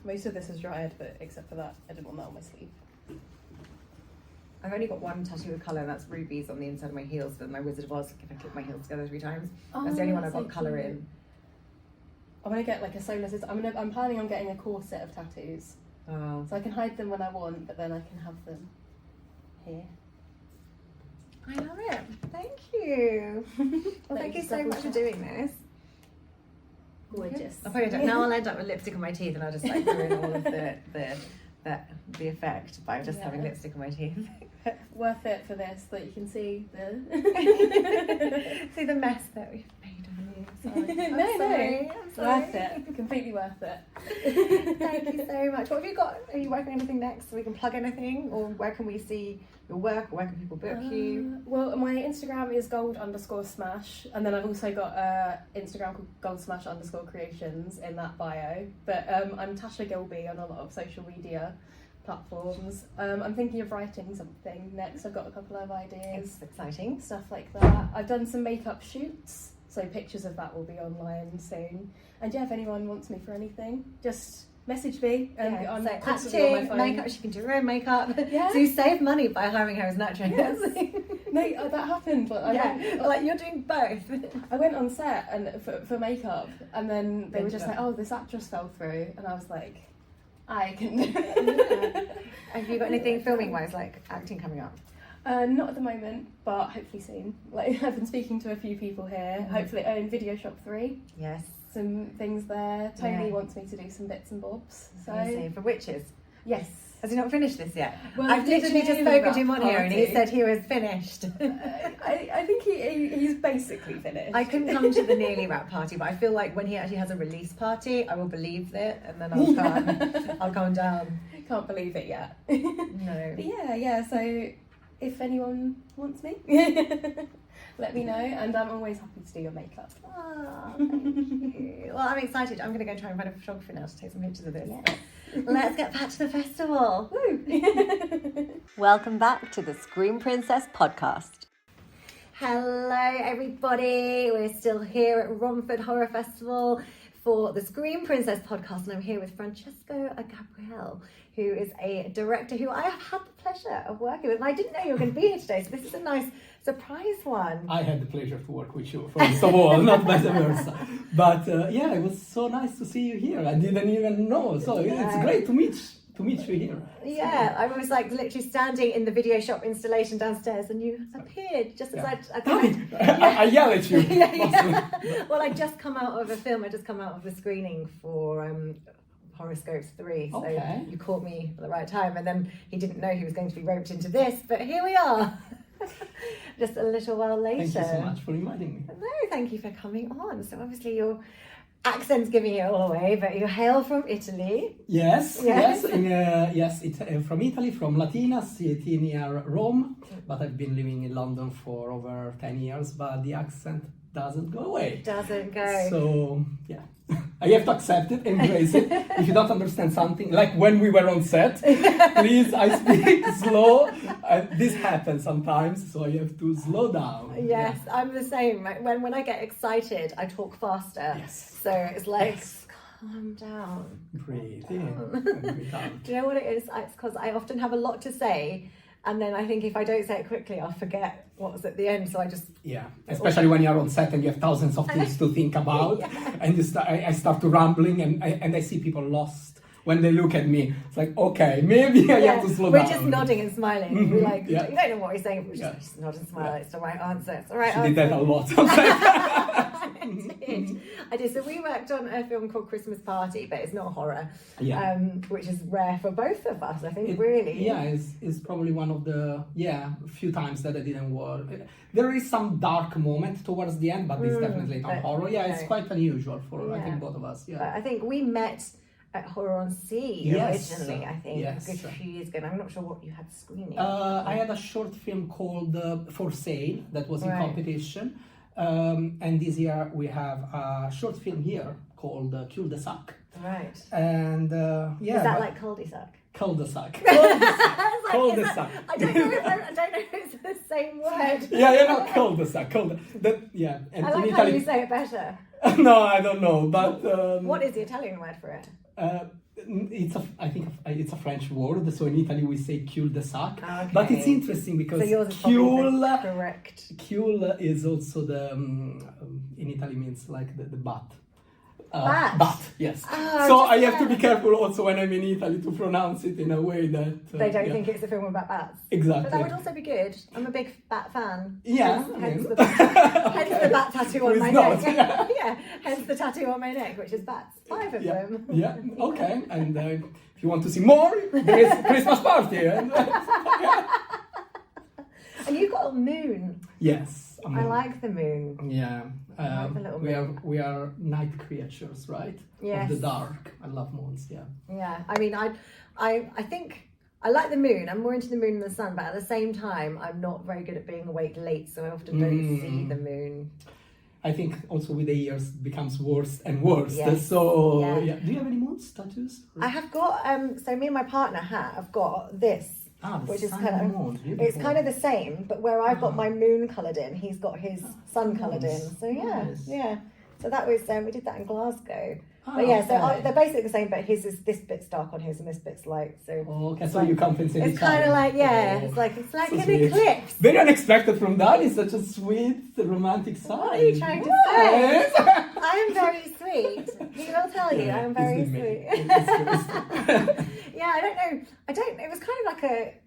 S5: Most of this is dried, but except for that, I didn't want that on my sleeve.
S1: I've only got one tattoo with colour, and that's rubies on the inside of my heels. But my Wizard of Oz, if I click my heels together 3 times, that's the only one I've got colour in.
S5: I want to get like a solar system. I'm planning on getting a corset of tattoos,
S1: Oh,
S5: so I can hide them when I want, but then I can have them here.
S1: I love it. Thank you. Well, thank you so much for doing this.
S5: Gorgeous.
S1: I'll probably don't. Now I'll end up with lipstick on my teeth, and I'll just like ruin all of the effect by just having
S5: Yeah.
S1: lipstick on my teeth.
S5: Worth it for this, that you can see the.
S1: See the mess that we've made on you. Sorry.
S5: I'm sorry. Worth it. Completely worth it.
S1: Thank you so much. What have you got? Are you working on anything next so we can plug anything? Or where can we see your work? Or where can people book you?
S5: Well, my Instagram is gold_smash, and then I've also got Instagram called gold_smash_creations in that bio. But I'm Tasha Gilbey on a lot of social media platforms. I'm thinking of writing something next. I've got a couple of ideas,
S1: It's exciting.
S5: stuff like that. I've done some makeup shoots, so pictures of that will be online soon. And yeah, if anyone wants me for anything, just message me. And
S1: Yeah,
S5: I'm
S1: so
S5: constantly on my
S1: acting,
S5: phone.
S1: makeup, she can do her own makeup.
S5: Yeah.
S1: So you save money by hiring her as an actress.
S5: No, that happened. But
S1: Like you're doing both.
S5: I went on set and for makeup, and then they were just
S1: Makeup.
S5: like, "Oh, this actress fell through," and I was like, "I can do it."
S1: Have you got anything filming wise, like acting coming up?
S5: Not at the moment, but hopefully soon. Like I've been speaking to a few people here. Hopefully, in Video Shop 3,
S1: Yes.
S5: some things there. Tony
S1: Yeah.
S5: wants me to do some bits and bobs. So
S1: Amazing. For witches.
S5: yes,
S1: Has he not finished this yet?
S5: Well,
S1: I've
S5: he did
S1: literally
S5: a
S1: just
S5: name
S1: spoken
S5: wrap
S1: to him on here and he
S5: party.
S1: said he was finished.
S5: I think he's basically finished.
S1: I couldn't come to the nearly wrap party, but I feel like when he actually has a release party, I will believe it and then I'll come. I'll calm down.
S5: Can't believe it yet.
S1: No.
S5: But yeah. So if anyone wants me, let me know, and I'm always happy to do your makeup.
S1: Oh, thank you. Well, I'm excited. I'm going to go try and find a photographer now to take some pictures of this. Yeah. Let's get back to the festival. Woo.
S4: Welcome back to the Screen Princess podcast.
S1: Hello, everybody. We're still here at Romford Horror Festival for the Screen Princess podcast, and I'm here with Francesco Gabriele, who is a director who I have had the pleasure of working with. And I didn't know you were going to be here today, so this is a nice surprise one.
S7: I had the pleasure to work with you, first of all, not vice versa. But yeah, it was so nice to see you here. I didn't even know, so it's great to meet you here.
S1: Yeah, I was like literally standing in the video shop installation downstairs, and you appeared just as
S7: I yell at you.
S1: yeah. Well, I just come out of a film. I just come out of a screening for Horoscopes 3, so you caught me at the right time. And then he didn't know he was going to be roped into this, but here we are. Just a little while later.
S7: Thank you so much for inviting me.
S1: No, thank you for coming on. So obviously your accent's giving it all away, but you hail from Italy.
S7: Yes. It's from Italy, from Latina, city near Rome. But I've been living in London for over 10 years, but the accent doesn't go away.
S1: Doesn't go.
S7: So, yeah. I have to accept it, embrace it. If you don't understand something, like when we were on set, please, I speak slow. This happens sometimes, so I have to slow down.
S1: Yes, yeah. I'm the same. When I get excited, I talk faster.
S7: Yes.
S1: So it's like, calm down.
S7: Breathe in.
S1: Do you know what it is? It's because I often have a lot to say, and then I think if I don't say it quickly, I'll forget what was at the end. So I just...
S7: Yeah, especially when you're on set and you have thousands of things to think about. And I start to rambling, and I see people lost when they look at me. It's like, okay, maybe I have to slow down.
S1: We're just nodding and smiling. Mm-hmm. We're like, you don't know what we're saying, but we just nod and smile. It's the right answer. It's the right answer.
S7: She did that a lot.
S1: I did. So we worked on a film called Christmas Party, but it's not horror, which is rare for both of us, I think, really.
S7: Yeah, it's probably one of the few times that I didn't work. There is some dark moment towards the end, but it's definitely not horror. Yeah, it's quite unusual for I think both of us. Yeah,
S1: but I think we met at Horror on Sea originally, I think, a good few years ago. And I'm not sure what you had screening.
S7: I had a short film called For Sale that was in competition. And this year we have a short film here called Cul-de-sac.
S1: Right.
S7: And
S1: is that like cul-de-sac?
S7: Cul-de-sac.
S1: Cul-de-sac. I don't know if it's the same word.
S7: Yeah, cul-de-sac. And
S1: I like how you say it better.
S7: No, I don't know, but
S1: what is the Italian word for it?
S7: I think it's a French word, so in Italy we say cul-de-sac.
S1: Okay.
S7: But it's interesting because
S1: correct.
S7: Cul is also the in Italy means like the butt.
S1: Bat,
S7: yes.
S1: Oh,
S7: so I have to be careful also when I'm in Italy to pronounce it in a way that
S1: they don't think it's a film about bats.
S7: Exactly.
S1: But that would also be good. I'm a big bat fan.
S7: Yeah.
S1: Hence the bat tattoo on my neck.
S7: Yeah.
S1: Hence the tattoo on my neck, which is bats. 5 of them.
S7: Yeah. Okay. And if you want to see more, there is Christmas Party. And
S1: you've got a moon.
S7: Yes.
S1: I like the moon.
S7: Yeah.
S1: I like the little moon.
S7: We are night creatures, right?
S1: Yes.
S7: Of the dark. I love moons. Yeah.
S1: Yeah. I mean, I think I like the moon. I'm more into the moon than the sun, but at the same time, I'm not very good at being awake late, so I often don't see the moon.
S7: I think also with the years it becomes worse and worse.
S1: Yes.
S7: So yeah. Do you have any moons, tattoos?
S1: I have got so me and my partner have got this. Which is it's kind of the same, but where I've got my moon coloured in, he's got his sun coloured in. So yeah. So that was we did that in Glasgow. But yeah, so they're basically the same, but his is this bit's dark on his and this bit's light. So
S7: so you compensate.
S1: It's kind of like it's like so an eclipse.
S7: Very unexpected from that. It's such a sweet, romantic side.
S1: What are you trying to say? I am very sweet. He will tell you I am very sweet. Yeah, I don't know. It was kind of like it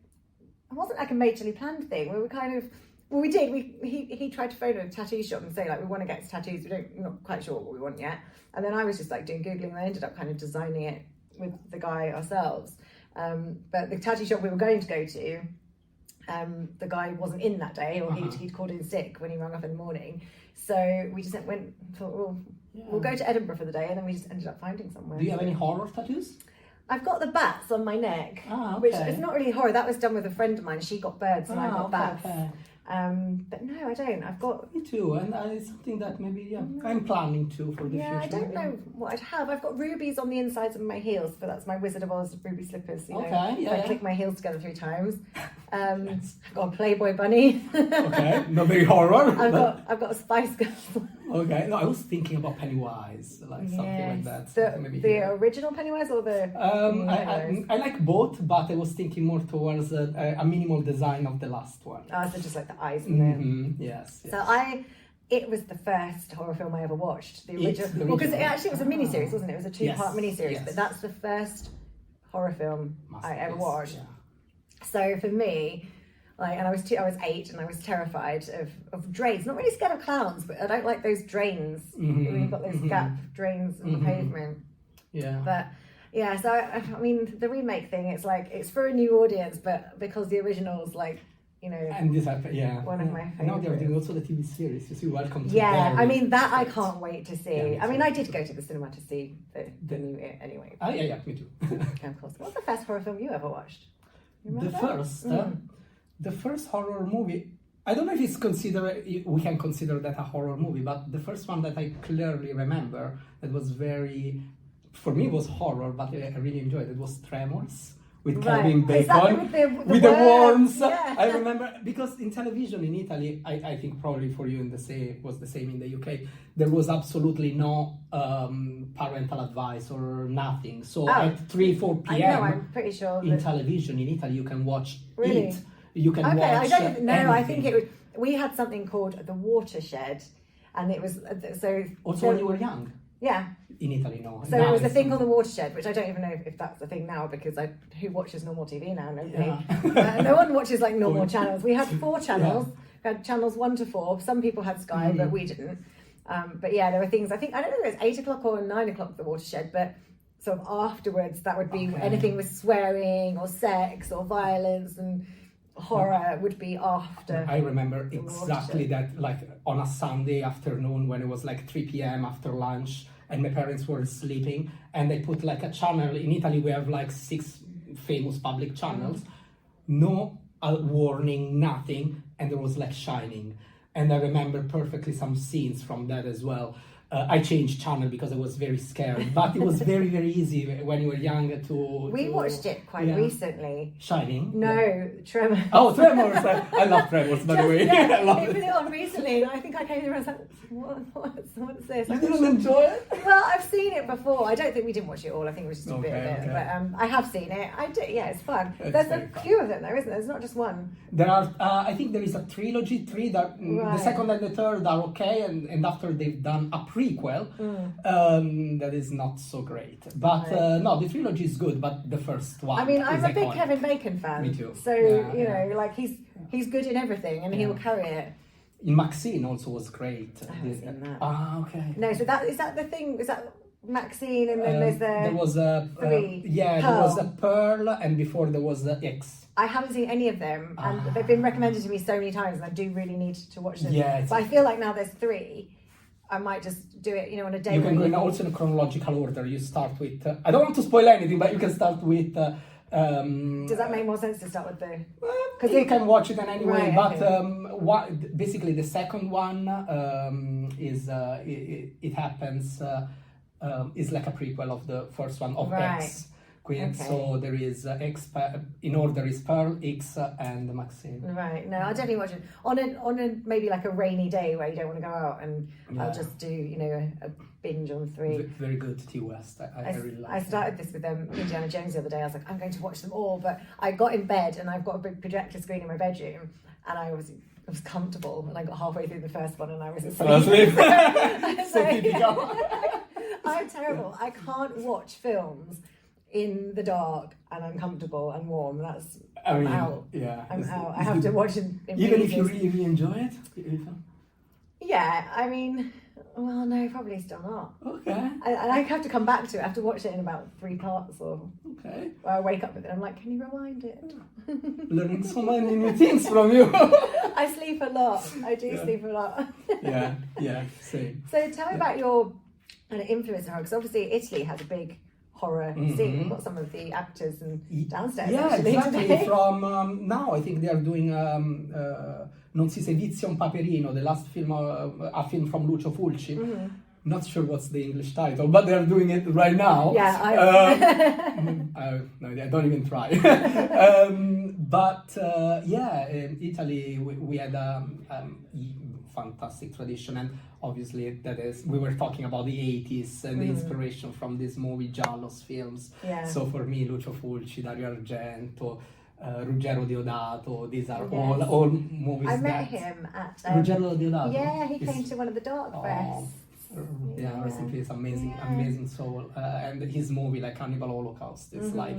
S1: wasn't like a majorly planned thing. We were kind of, we did. He tried to phone a tattoo shop and say like, we want to get tattoos. We're not quite sure what we want yet. And then I was just like doing Googling and I ended up kind of designing it with the guy ourselves. But the tattoo shop we were going to go to, the guy wasn't in that day, or he'd called in sick when he rang up in the morning. So we just thought, we'll go to Edinburgh for the day, and then we just ended up finding somewhere.
S7: Do you have any horror tattoos?
S1: I've got the bats on my neck,
S7: Ah,
S1: which
S7: okay.
S1: is not really horror. That was done with a friend of mine. She got birds and I got bats.
S7: Okay.
S1: But no, I don't. I've got.
S7: Me too, and it's something that maybe I'm planning to for the
S1: Yeah,
S7: future.
S1: I don't know what I'd have. I've got rubies on the insides of my heels, but that's my Wizard of Oz ruby slippers. You know,
S7: Okay, yeah,
S1: I
S7: yeah.
S1: click my heels together 3 times. I've got a Playboy bunny.
S7: Okay, not very horror.
S1: I've got a Spice Girl.
S7: Okay, no, I was thinking about Pennywise, like something like that. something maybe
S1: The
S7: here.
S1: original Pennywise or the?
S7: I like both, but I was thinking more towards a minimal design of the last one.
S1: Oh, so just like the eyes and the.
S7: Yes.
S1: So it was the first horror film I ever watched. The
S7: It's
S1: original,
S7: the
S1: well, because it
S7: original.
S1: actually was a miniseries, wasn't it? It was a 2-part
S7: Yes,
S1: miniseries,
S7: yes.
S1: but that's the first horror film I ever watched.
S7: Yeah.
S1: So for me, like, and I was 8, and I was terrified of drains. Not really scared of clowns, but I don't like those drains. When you've got those gap drains in the pavement.
S7: Yeah.
S1: But yeah, so I mean, the remake thing, it's like it's for a new audience, but because the original's like, you know.
S7: And this happened, yeah.
S1: One of my
S7: And now they're doing
S1: favourites.
S7: also the TV series. You see, Welcome to
S1: Yeah,
S7: Derry.
S1: I mean that I can't wait to see.
S7: Yeah, me
S1: I mean,
S7: too.
S1: I did go to the cinema to see the new It anyway.
S7: Ah, yeah, me too.
S1: Of course. What's the first horror film you ever watched? You
S7: The
S1: remember?
S7: first horror movie. I don't know if it's we can consider that a horror movie, but the first one that I clearly remember that was for me it was horror, but I really enjoyed it was Tremors with
S1: Right.
S7: Kevin
S1: Is that
S7: Bacon
S1: with the
S7: worms.
S1: Yeah.
S7: I remember because in television in Italy, I think probably for you was the same in the UK. There was absolutely no parental advice or nothing. So at 3-4
S1: I
S7: p.m.
S1: know. I'm pretty sure.
S7: in
S1: That,
S7: television in Italy, you can watch
S1: Really?
S7: it. You can
S1: okay,
S7: watch.
S1: I don't even know. I think
S7: anything.
S1: we had something called the Watershed, and it was so.
S7: Also,
S1: so,
S7: when you were young
S1: Yeah.
S7: in Italy, no.
S1: So
S7: Now
S1: it was a
S7: it's-
S1: thing called the Watershed, which I don't even know if that's the thing now because who watches normal TV now? Nobody.
S7: Yeah.
S1: No one watches like normal
S7: Point.
S1: channels. We had 4 channels. We had channels 1 to 4. Some people had Sky, but we didn't. But yeah, there were things. I don't know if it was 8 o'clock or 9 o'clock. The Watershed, but sort of afterwards, that would be anything with swearing or sex or violence and horror would be after.
S7: I remember
S1: the
S7: exactly that, like on a Sunday afternoon when it was like 3 p.m. after lunch and my parents were sleeping and they put like a channel. In Italy, we have like 6 famous public channels. No warning, nothing. And there was like Shining. And I remember perfectly some scenes from that as well. I changed channel because I was very scared, but it was very, very easy when you were young to...
S1: We watched it quite recently.
S7: Shining?
S1: No, Tremors.
S7: Oh, Tremors! I love Tremors, by the way.
S1: Yeah,
S7: I love
S1: they put
S7: it.
S1: it on recently, and I think I came there and I was like, what's this?
S7: You didn't enjoy it?
S1: Well, I've seen it before. I don't think we didn't watch it all. I think it was just a bit of
S7: Okay,
S1: it.
S7: okay.
S1: But I have seen it. I do. Yeah, it's fun.
S7: It's
S1: There's
S7: very
S1: a
S7: fun.
S1: few of them, though, isn't there? There's not just one.
S7: There are, I think there is a trilogy, 3 that the
S1: Right.
S7: second and the third are okay, and after they've done a prequel, that is not so great. But
S1: Right.
S7: no, the trilogy is good, but the first one.
S1: I mean, I'm
S7: is
S1: a big
S7: iconic.
S1: Kevin Bacon fan.
S7: Me too.
S1: So
S7: Yeah,
S1: you
S7: yeah.
S1: know, like he's good in everything, and he'll carry it.
S7: Maxine also was great.
S1: I haven't seen that.
S7: Ah, okay.
S1: No, so is that the thing? Is that Maxine, and then there's
S7: there was a
S1: 3.
S7: there was a Pearl, and before there was the X.
S1: I haven't seen any of them, and they've been recommended to me so many times, and I do really need to watch them.
S7: Yeah, it's-
S1: but I feel like now there's 3. I might just do it, on a day.
S7: You
S1: where
S7: can go in also in a chronological order. You start with. I don't want to spoil anything, but you can start with.
S1: Does that make more sense to start with the?
S7: Because you can watch it in any way,
S1: Right,
S7: but
S1: okay.
S7: basically the second one is it happens is like a prequel of the first one of
S1: Right.
S7: X. Queen.
S1: Okay.
S7: So there is X in order is Pearl, X, and Maxine.
S1: Right. No, I'll definitely watch it on a maybe like a rainy day where you don't want to go out, and I'll
S7: Yeah.
S1: just do a binge on 3.
S7: Very good T West. I really like.
S1: I started this with Indiana Jones the other day. I was like, I'm going to watch them all, but I got in bed and I've got a big projector screen in my bedroom, and I was comfortable, and I got halfway through the first one and I was
S7: Fell asleep.
S1: asleep.
S7: So typical.
S1: I'm terrible. I can't watch films in the dark and uncomfortable and warm. I'm out.
S7: Yeah.
S1: I'm
S7: it's-
S1: out. I
S7: it's
S1: have to
S7: good.
S1: watch it in
S7: Even if you
S1: pieces.
S7: really enjoy it.
S1: Yeah, I mean, well, no, probably still not.
S7: Okay.
S1: I have to come back to it. I have to watch it in about 3 parts, or
S7: Okay.
S1: I wake up with it. I'm like, can you rewind it?
S7: Learning so many new things from you.
S1: I sleep a lot. I do
S7: Yeah.
S1: sleep a lot.
S7: Yeah, same.
S1: So tell me about your kind of influence in horror, because obviously Italy has a big horror scene. We've got some of the actors and downstairs.
S7: Yeah,
S1: actually,
S7: exactly.
S1: today.
S7: From now, I think they are doing Non si sevizia un paperino, the last film, a film from Lucio Fulci. Not sure what's the English title, but they are doing it right now.
S1: Yeah,
S7: No, I don't even try. In Italy we had a fantastic tradition, and obviously that is, we were talking about the 80s and the inspiration from this movie Giallo's films.
S1: Yeah.
S7: So for me, Lucio Fulci, Dario Argento, Ruggero Deodato, these are all movies.
S1: I met him at
S7: Ruggero Deodato.
S1: Yeah, he came to one of the Dark Fests.
S7: Yeah, rest in peace, amazing soul. And his movie, like Cannibal Holocaust, is like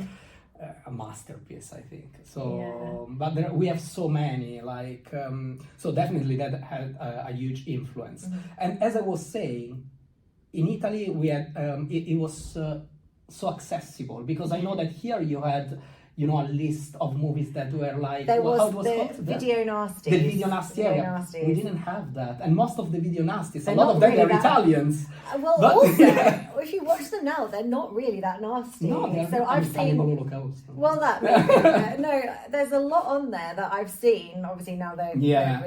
S7: a masterpiece, I think. So, but we have so many, like, so definitely that had a huge influence. And as I was saying, in Italy, we had, it was so accessible, because I know that here you had, you know, a list of movies that were like,
S1: There was
S7: how it was
S1: the
S7: called?
S1: Video Nasties.
S7: The Video Nasties.
S1: Video
S7: Yeah.
S1: Nasties.
S7: We didn't have that, and most of the Video Nasties,
S1: They're
S7: a lot
S1: not
S7: of them
S1: really
S7: are
S1: that-
S7: Italians.
S1: Well,
S7: But-
S1: also, if you watch them now, they're not really that nasty.
S7: No, they're
S1: so I've
S7: Cannibal
S1: seen.
S7: Holocaust.
S1: Well, that maybe, no, there's a lot on there that I've seen. Obviously, now they're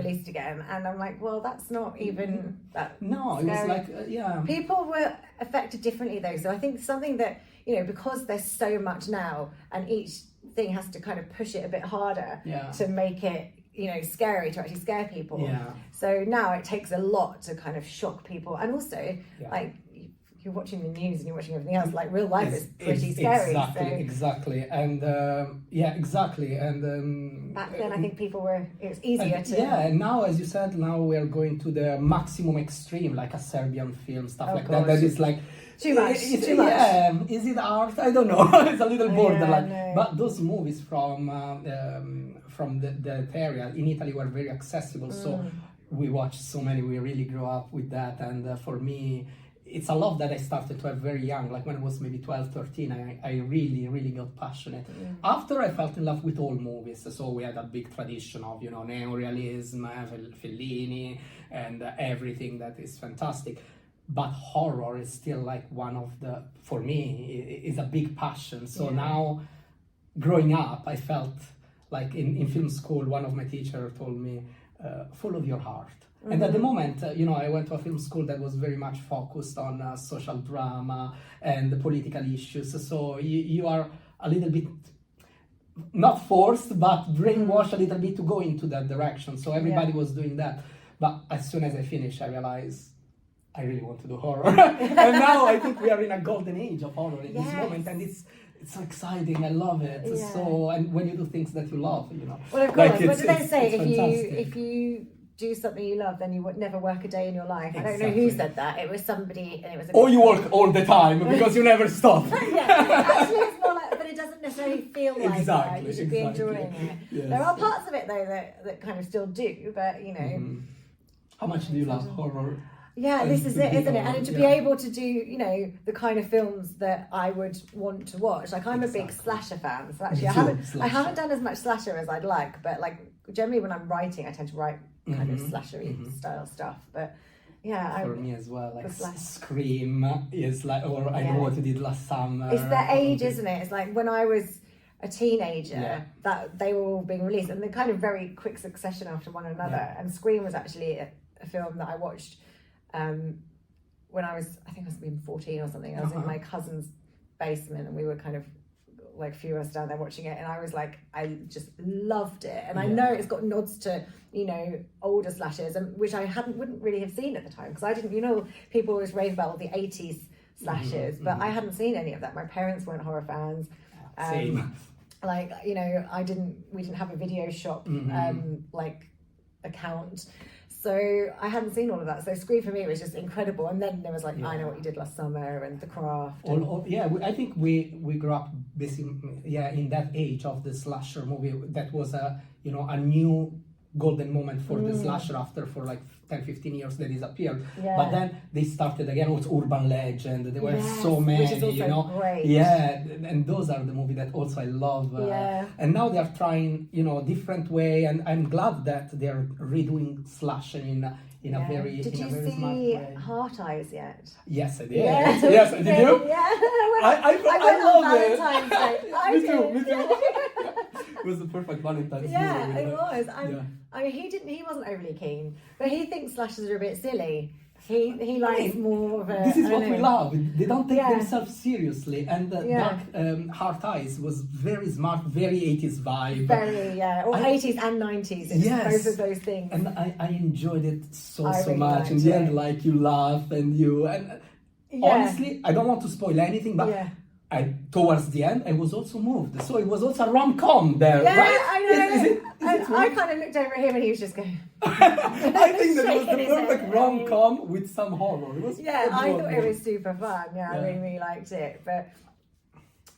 S1: released again, and I'm like, well, that's not even that.
S7: No, it was
S1: scary.
S7: like
S1: People were affected differently though, so I think something that, you know, because there's so much now, and each thing has to kind of push it a bit harder to make it, you know, scary, to actually scare people.
S7: Yeah.
S1: So now it takes a lot to kind of shock people, and also like you're watching the news and you're watching everything else, like real life is pretty scary.
S7: Exactly, and exactly, and
S1: back then I think people were, it was easier to.
S7: Yeah, and now, as you said, now we are going to the maximum extreme, like a Serbian film, stuff like that. That is like
S1: too much. Too much.
S7: Yeah, is it art? I don't know. It's a little borderline.
S1: No.
S7: But those movies from that area in Italy were very accessible. So we watched so many. We really grew up with that, and for me, it's a love that I started to have very young, like when I was maybe 12, 13, I really got passionate. After I fell in love with all movies, so we had a big tradition of, you know, neorealism, Fellini, and everything that is fantastic. But horror is still like one of the, for me, is a big passion. So now, growing up, I felt like in film school, one of my teachers told me, follow your heart. And at the moment, you know, I went to a film school that was very much focused on social drama and the political issues. So you are a little bit, not forced, but brainwashed a little bit to go into that direction. So everybody was doing that. But as soon as I finished, I realized I really want to do horror. And now I think we are in a golden age of horror in this moment. And it's so exciting. I love it.
S1: Yeah.
S7: So, and when you do things that you love, you know.
S1: Well, of course.
S7: like
S1: What do they say?
S7: fantastic.
S1: If you do something you love, then you would never work a day in your life. I don't know who said that. It was somebody, and it was.
S7: Or you work all the time because you never stop.
S1: Actually, it's more like, but it doesn't necessarily feel like that. You should be
S7: Exactly.
S1: enjoying it.
S7: Yes.
S1: There are parts of it though that kind of still do, but you know.
S7: How much do you love horror?
S1: Yeah, this is it, isn't it? And to be
S7: Yeah.
S1: able to do, you know, the kind of films that I would want to watch. Like I'm a big slasher fan, so actually I haven't done as much slasher as I'd like, but like generally when I'm writing, I tend to write kind of slashery style stuff. But yeah,
S7: For me as well, like
S1: the
S7: Scream is like, or I know what you did last summer.
S1: it's the age, isn't it? It's like when I was a teenager that they were all being released, and they're kind of very quick succession after one another. And Scream was actually a film that I watched when I think I was maybe 14 or something. I was in my cousin's basement, and we were kind of like a few of us down there watching it, and I was like, I just loved it. And I know it's got nods to, you know, older slashers, and which I wouldn't really have seen at the time, because I didn't, you know, people always rave about all the 80s slashers, but I hadn't seen any of that. My parents weren't horror fans.
S7: Same.
S1: Like, you know, we didn't have a video shop like account. So I hadn't seen all of that. So Scream for me was just incredible. And then there was like, I Know What You Did Last Summer and The Craft.
S7: I think we grew up basically, in that age of the slasher movie that was a new golden moment for the slasher after for like 10-15 years they disappeared. But then they started again with urban legend. There were so many,
S1: which is also
S7: you know.
S1: great.
S7: Yeah, and those are the movies that also I love. And now they are trying, you know, different way, and I'm glad that they are redoing slasher in a very
S1: Did
S7: in a
S1: you
S7: very smart
S1: see
S7: way.
S1: Heart Eyes yet?
S7: Yes, I did.
S1: Yeah.
S7: Yes, did you?
S1: Yeah.
S7: I
S1: went
S7: love
S1: on
S7: it.
S1: Valentine's Day. I
S7: Me too,
S1: did.
S7: me too. It was the perfect Valentine's
S1: Yeah,
S7: movie.
S1: it was.
S7: Yeah.
S1: I mean, he wasn't overly keen, but he thinks slashers are a bit silly. He likes more of a.
S7: This is
S1: I don't
S7: what we
S1: know.
S7: love. They don't take
S1: Yeah.
S7: themselves seriously, and Heart Eyes was very smart, very 80s vibe.
S1: Very, or 80s and 90s. It's
S7: Yes.
S1: both of those things.
S7: And I enjoyed it so
S1: I really
S7: much. In
S1: liked
S7: the
S1: it.
S7: end, like you laugh and honestly, I don't want to spoil anything, but towards the end, I was also moved. So it was also a rom-com there,
S1: Yeah,
S7: right?
S1: I know.
S7: Is it
S1: I kind of looked over at him and he was just going.
S7: I think that was
S1: shaking
S7: the
S1: his
S7: perfect
S1: head.
S7: rom-com with some horror. It was
S1: Yeah, I thought it
S7: adorable.
S1: was super fun. Yeah, I really, really liked it. But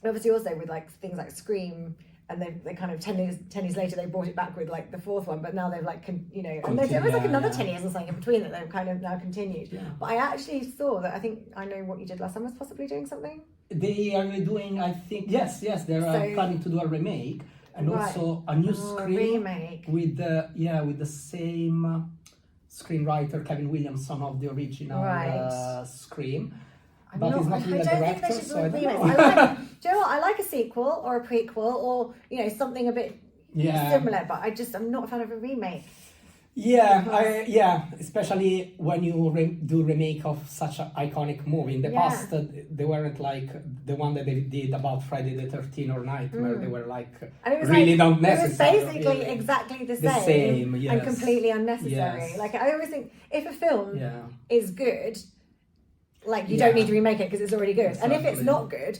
S1: obviously, also with like things like Scream, and they kind of 10 years later they brought it back with like the fourth one, but now they've like and there was like another 10 years or something in between that they've kind of now continued.
S7: Yeah.
S1: But I actually saw that. I think I know what you did last time was possibly doing something.
S7: They are doing, I think, yes, they're planning to do a remake and also a new
S1: remake
S7: with the same screenwriter Kevin Williamson of the original Scream. But he's not really a director, so I don't know.
S1: Do you know what? I like a sequel or a prequel or something a bit similar, but I'm not a fan of a remake.
S7: Especially when you do remake of such an iconic movie. In the past, they weren't like the one that they did about Friday the 13th or Nightmare. They were like
S1: And it was
S7: really not necessary.
S1: It was basically exactly the same,
S7: same, yes.
S1: and completely unnecessary.
S7: Yes.
S1: Like I always think, if a film
S7: Yeah.
S1: is good, like you don't need to remake it because it's already good. And if it's
S7: Exactly.
S1: not good,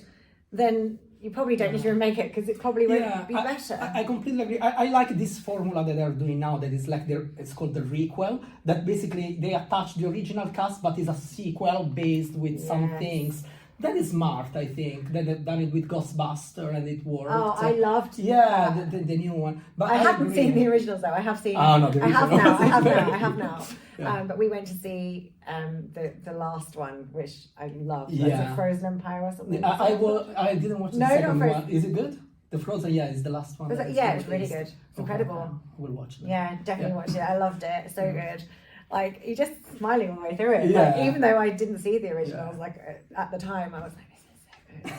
S1: then you probably don't need to remake it because it probably won't be better.
S7: I completely agree. I like this formula that they're doing now that is like it's called the requel, that basically they attach the original cast but is a sequel based with some things. That is smart, I think. That they've done it with Ghostbuster and it worked.
S1: Oh, I loved
S7: that. The new one. But
S1: I haven't
S7: agree.
S1: seen the originals though. I have seen.
S7: Oh, no, the
S1: I have
S7: original.
S1: now. I have now.
S7: Yeah.
S1: But we went to see the last one, which I loved.
S7: Yeah.
S1: Was it Frozen Empire or something?
S7: I didn't watch the
S1: No,
S7: second
S1: not
S7: one. Is it good? The Frozen, is the last one.
S1: Was it? Yeah, it was really good. It's incredible.
S7: We'll watch that.
S1: Yeah, definitely watch it. I loved it. So good. Like you're just smiling all the way through it.
S7: Yeah.
S1: Like, even though I didn't see the originals, like at the time, I was like, this is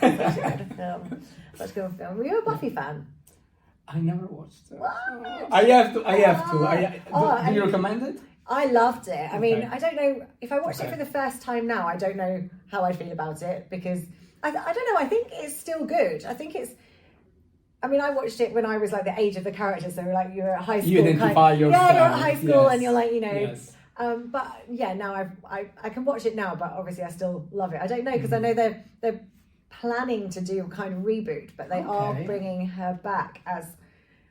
S1: so good. Such a good film. Such a good film. Were you a Buffy fan?
S7: I never watched it.
S1: What?
S7: I have to. Do you recommend it?
S1: I loved it. I mean,
S7: Okay.
S1: I don't know if I watched it for the first time now. I don't know how I feel about it because I don't know. I think it's still good. I think it's. I mean, I watched it when I was like the age of the character, so like you're at high school.
S7: You identify yourself.
S1: Yeah, you're at high school
S7: yes.
S1: and you're like,
S7: Yes.
S1: But yeah, now I can watch it now, but obviously I still love it. I don't know because I know they're planning to do a kind of reboot, but they are bringing her back as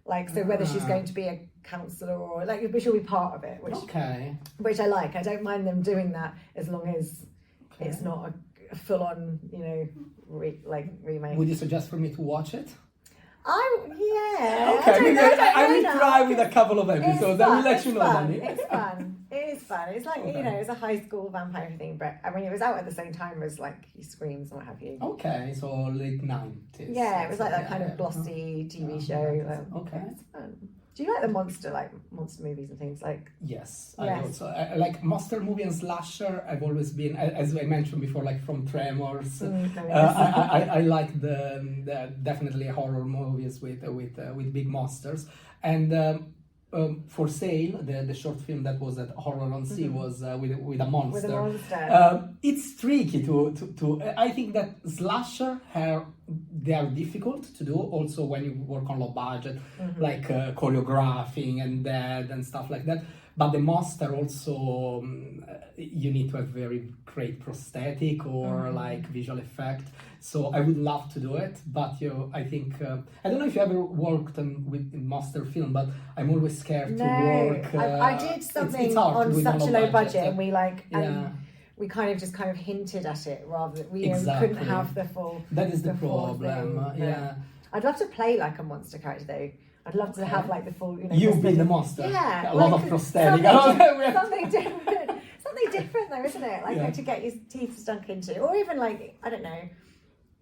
S1: like whether she's going to be a counselor or like she'll be part of it, which I like. I don't mind them doing that as long as it's not a full on remake.
S7: Would you suggest for me to watch it?
S1: I
S7: will try with a couple of episodes. I will let you know. Danny.
S1: It's fun. It is fun. It's like it's a high school vampire thing, but I mean it was out at the same time as like Screams and what have you.
S7: Okay, so late 90s.
S1: Yeah, it was like that kind of glossy TV show. It's fun. Do you like the monster movies and things like?
S7: Yes, I also I like monster movie and slasher. I've always been, as I mentioned before, like from Tremors. I like the definitely horror movies with big monsters. And For Sale, the short film that was at Horror on Sea was with a monster.
S1: With a monster.
S7: It's tricky to. I think that slasher they are difficult to do. Also, when you work on low budget, like choreographing and that and stuff like that. But the monster also, you need to have very great prosthetic or like visual effect. So I would love to do it, but I think I don't know if you ever worked with monster film, but I'm always scared to work.
S1: I did something
S7: it's hard
S1: on
S7: with
S1: such a low budget, and we kind of just hinted at it rather than we couldn't have the full.
S7: That is the
S1: full
S7: problem.
S1: thing. I'd love to play like a monster character though. I'd love to have like the full, you know.
S7: You
S1: just
S7: being the monster.
S1: Yeah,
S7: A lot
S1: like,
S7: of prosthetic.
S1: something different. Something different though, isn't it? Like
S7: Yeah.
S1: to get your teeth stunk into, or even like I don't know,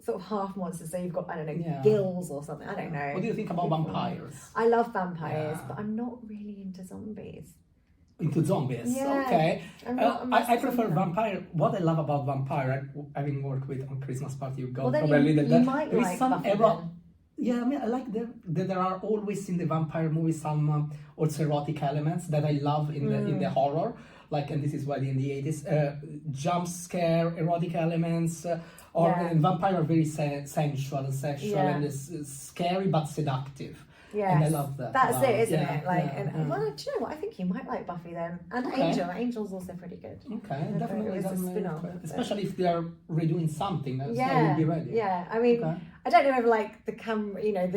S1: sort of half monsters. So you've got I don't know
S7: Yeah.
S1: gills or something. I don't know.
S7: What do you think about vampires?
S1: I love vampires,
S7: Yeah.
S1: but I'm not really into zombies.
S7: Into zombies?
S1: Yeah.
S7: Okay.
S1: I'm not a
S7: I
S1: massive
S7: prefer
S1: zombie fan.
S7: vampire. What I love about vampire, having worked with on Christmas party, you go
S1: Well, then
S7: probably
S1: you
S7: that
S1: might
S7: there is
S1: like
S7: some
S1: Buffy
S7: era.
S1: then.
S7: Yeah, I mean, I like that there are always in the vampire movies some also erotic elements that I love in the horror. Like, and this is why in the 80s, jump scare, erotic elements, or
S1: Yeah.
S7: and vampire are very sensual and sexual
S1: Yeah.
S7: and it's scary but seductive.
S1: Yes.
S7: And I love that.
S1: That's
S7: about
S1: it, isn't
S7: yeah,
S1: it? Like,
S7: yeah,
S1: and
S7: yeah.
S1: well, do you know what? I think you might like Buffy then, and
S7: Okay.
S1: Angel. Angel's also pretty good.
S7: Okay,
S1: It
S7: definitely,
S1: was a
S7: definitely.
S1: spin-off, but-
S7: Especially if they are redoing something, so I
S1: Yeah,
S7: will be ready.
S1: yeah. I mean,
S7: Okay.
S1: I don't know if like the camera, you know,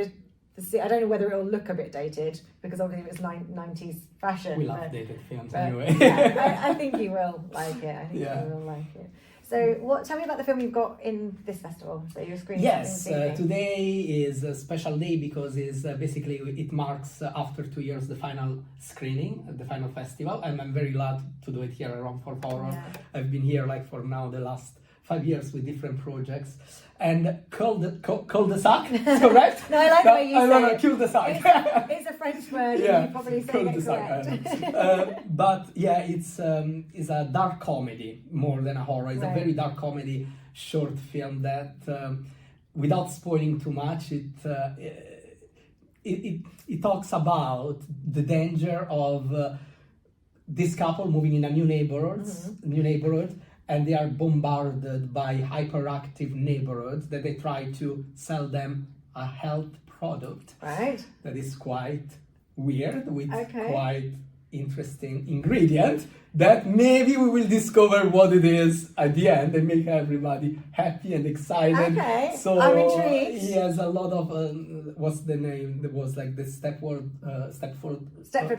S1: I don't know whether it'll look a bit dated because obviously it's 90s fashion.
S7: We love
S1: but-
S7: dated films
S1: but,
S7: anyway.
S1: yeah, I think you will like it. I think
S7: Yeah.
S1: you will like it. So, tell me about the film you've got in this festival. So you're screening.
S7: Yes,
S1: something this evening.
S7: today is a special day because it's basically it marks after 2 years the final screening, the final festival, and I'm very glad to do it here at Romford Horror.
S1: Yeah.
S7: I've been here like for now the last 5 years with different projects, and cul-de-sac, correct?
S1: No, I like the way you say
S7: no,
S1: it.
S7: cul-de-sac.
S1: It's a French word,
S7: Yeah,
S1: and you probably say it
S7: cul-de-sac,
S1: correct.
S7: but yeah, it's a dark comedy more than a horror. It's
S1: Right.
S7: a very dark comedy short film that, without spoiling too much, it talks about the danger of this couple moving in a new neighborhood, and they are bombarded by hyperactive neighborhoods that they try to sell them a health product
S1: Right.
S7: that is quite weird with
S1: Okay.
S7: quite interesting ingredient that maybe we will discover what it is at the end and make everybody happy and excited.
S1: Okay,
S7: So
S1: I'm intrigued.
S7: he has a lot of what's the name? There was like the Stepford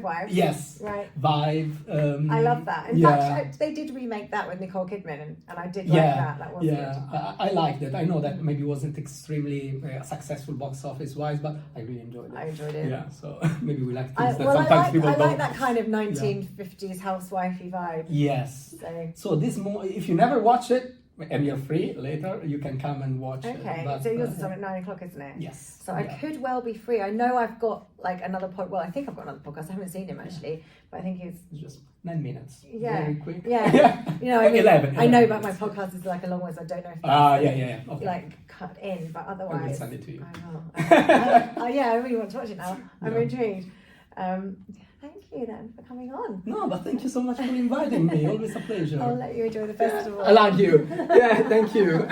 S1: Wives.
S7: Yes,
S1: Right.
S7: vibe.
S1: I love that. In
S7: yeah.
S1: fact, they did remake that with Nicole Kidman, and I did like that. That was
S7: yeah, I liked it. I know that maybe wasn't extremely successful box office wise, but I really enjoyed it.
S1: I enjoyed it.
S7: Yeah, so maybe we like
S1: I,
S7: things that
S1: well,
S7: sometimes people
S1: I
S7: don't.
S1: like that kind of 1950s housewifey vibe.
S7: Yes.
S1: So
S7: So if you never watch it and you're free later, you can come and watch it.
S1: okay,
S7: But,
S1: so yours is on at 9:00, isn't it?
S7: Yes.
S1: So I
S7: yeah.
S1: could well be free. I know I've got like another Well, I think I've got another podcast. I haven't seen him actually, but I think he's
S7: It's just 9 minutes.
S1: Yeah.
S7: Very quick.
S1: Yeah. You know, I mean,
S7: 11.
S1: I know,
S7: 11
S1: but my
S7: minutes.
S1: podcast is like a long one, so I don't know if
S7: Ah,
S1: that's
S7: yeah. Okay.
S1: like cut in, but
S7: I will
S1: otherwise,
S7: send it to you.
S1: I will. Yeah, I really want to watch it now. I'm
S7: Yeah.
S1: intrigued. Thank you then for coming on.
S7: No, but thank you so much for inviting me. Always a pleasure.
S1: I'll let you enjoy the festival.
S7: I like you. Yeah, thank you.